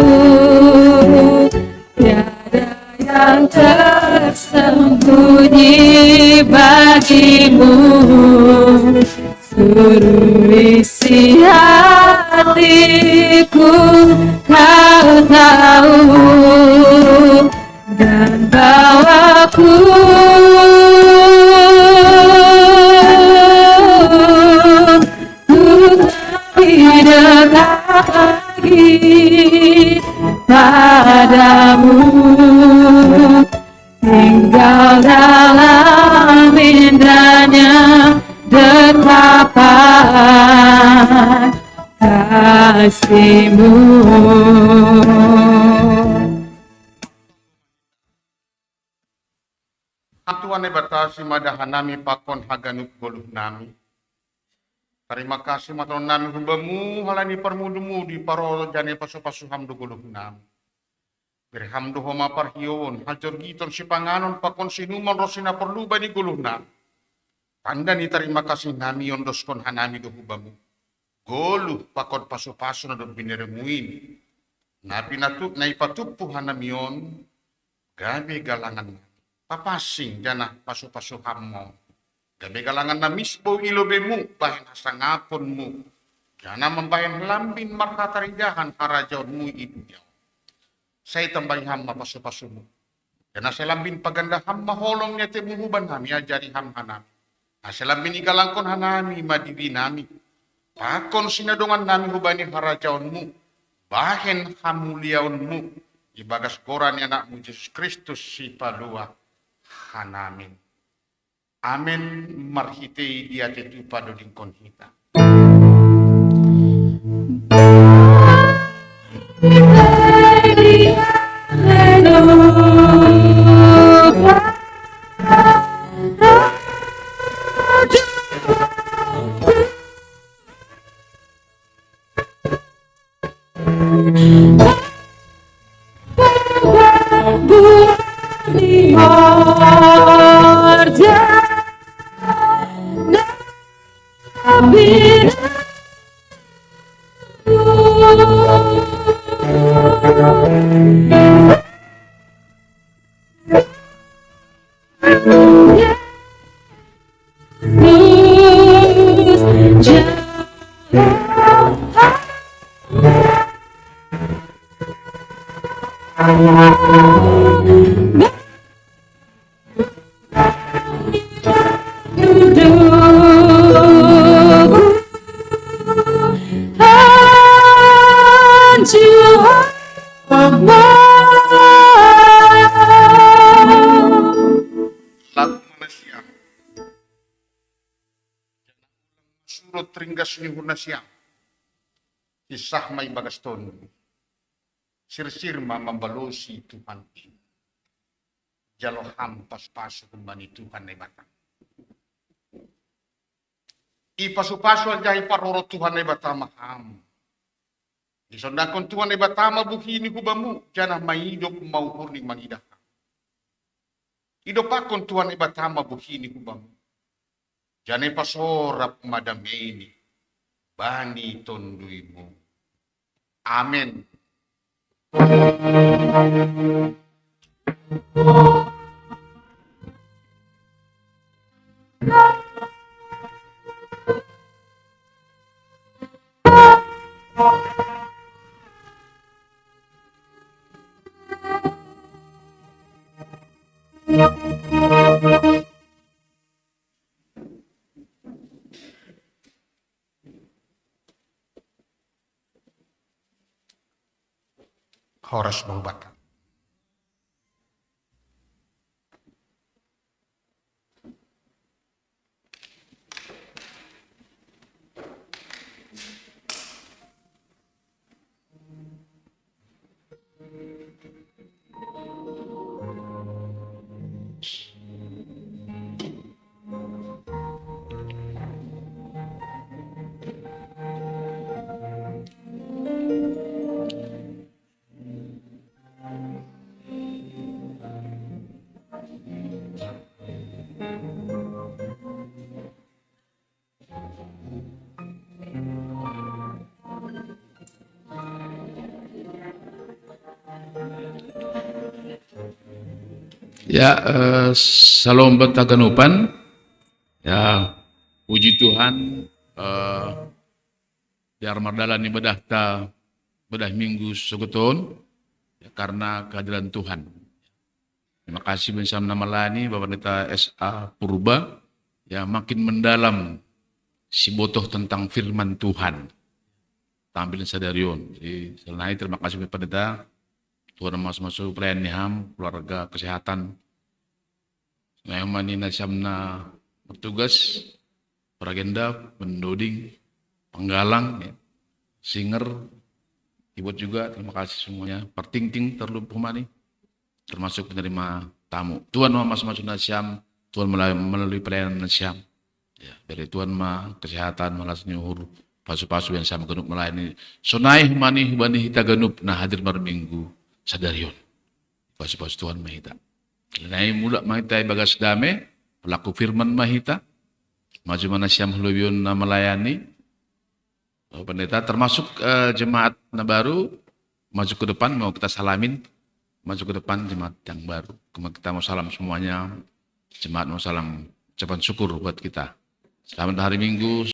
tiada yang tersembunyi bagi-Mu, seluruh isi hatiku kau tahu, dan bawaku untuk lebih dekat lagi padamu, tinggal dalam indahnya dekapan kasih-Mu. Tuhan batasi madahan nami pakon haganuk goluh nami. Terima kasih matron nami humbamu halani permudumu di paro jane pasu-pasu hamdu goluh nami. Berhamdu homa parhion hajor giton si panganon pakon sinuman rosina perlu bani goluh nami. Tanda ni terima kasih nami ondoskon hanami do humbamu. Goluh pakon pasu-pasu na do bineremuin. Nabi natuk na ipatupu hanamion gabe galangan papasing jana pasu-pasu hammo. Gabe galangan na misbo ilobemu bahin hasangaponmu. Jana membahin lambin marhatarijahan harajaunmu ibunya. Saya tambahin hamma pasu-pasumu. Karena selambin paganda ham maholong niya temuhuban nami ajari ham hanami. Nah selambin igalangkon hanami madiri nami. Pakon sinadongan nami hubani harajaonmu. Bahen hamuliaonmu. Ibagas koran anakmu Yesus Kristus si palua hanamin. Amin marhitei dia tetu padoding konhita. Surut ringgas ni huna siang. Kisah may bagaston. Sirsirma mambalosi Tuhan ini. Jalo hampas pasu kembali Tuhan ay batang. Ipasu-pasu ajahi paroro Tuhan ay batama ham. Isondakon Tuhan ay batama buhini kubamu. Janah maidop mauhur ni mangidah. Idopakon Tuhan ay batama buhini kubamu. Jangan pasorap madameni bani tonduimu. Amin. Horas Bahubatan. Ya, salam betaganupan. Ya, puji Tuhan. Biar mardalan ibadah ta bedah minggu segeton ya, karena kehadiran Tuhan. Terima kasih bersama nama lani Bapak Pendeta S.A. Purba ya makin mendalam si botoh tentang firman Tuhan. Tampilin sadarion. Jadi selain terima kasih Bapak Pendeta. Tuhan masuk pelayan niham, keluarga, kesehatan. Ngayon manina siyamna bertugas, peragenda, pendoding, penggalang, ya. Singer, keyboard juga, terima kasih semuanya. Pertingting terlalu pemani, termasuk penerima tamu. Tuhan masuk nasyam, Tuhan melalui pelayanan nasyam. Ya, dari Tuhan kesehatan, malas nyuhur, pasu-pasu yang sama genuk melayani. Sonai mani hubani hita genup, nah hadir mar minggu. Sadarion, pasu-pasu Tuhan mahita. Nai mula mahita bagas dame, pelaku firman mahita, maju mana siam hulubion na melayani, pendeta termasuk jemaat na baru, maju ke depan mau kita salamin, maju ke depan jemaat yang baru, kita mau salam semuanya, jemaat mau salam ucapan syukur buat kita. Selamat hari Minggu.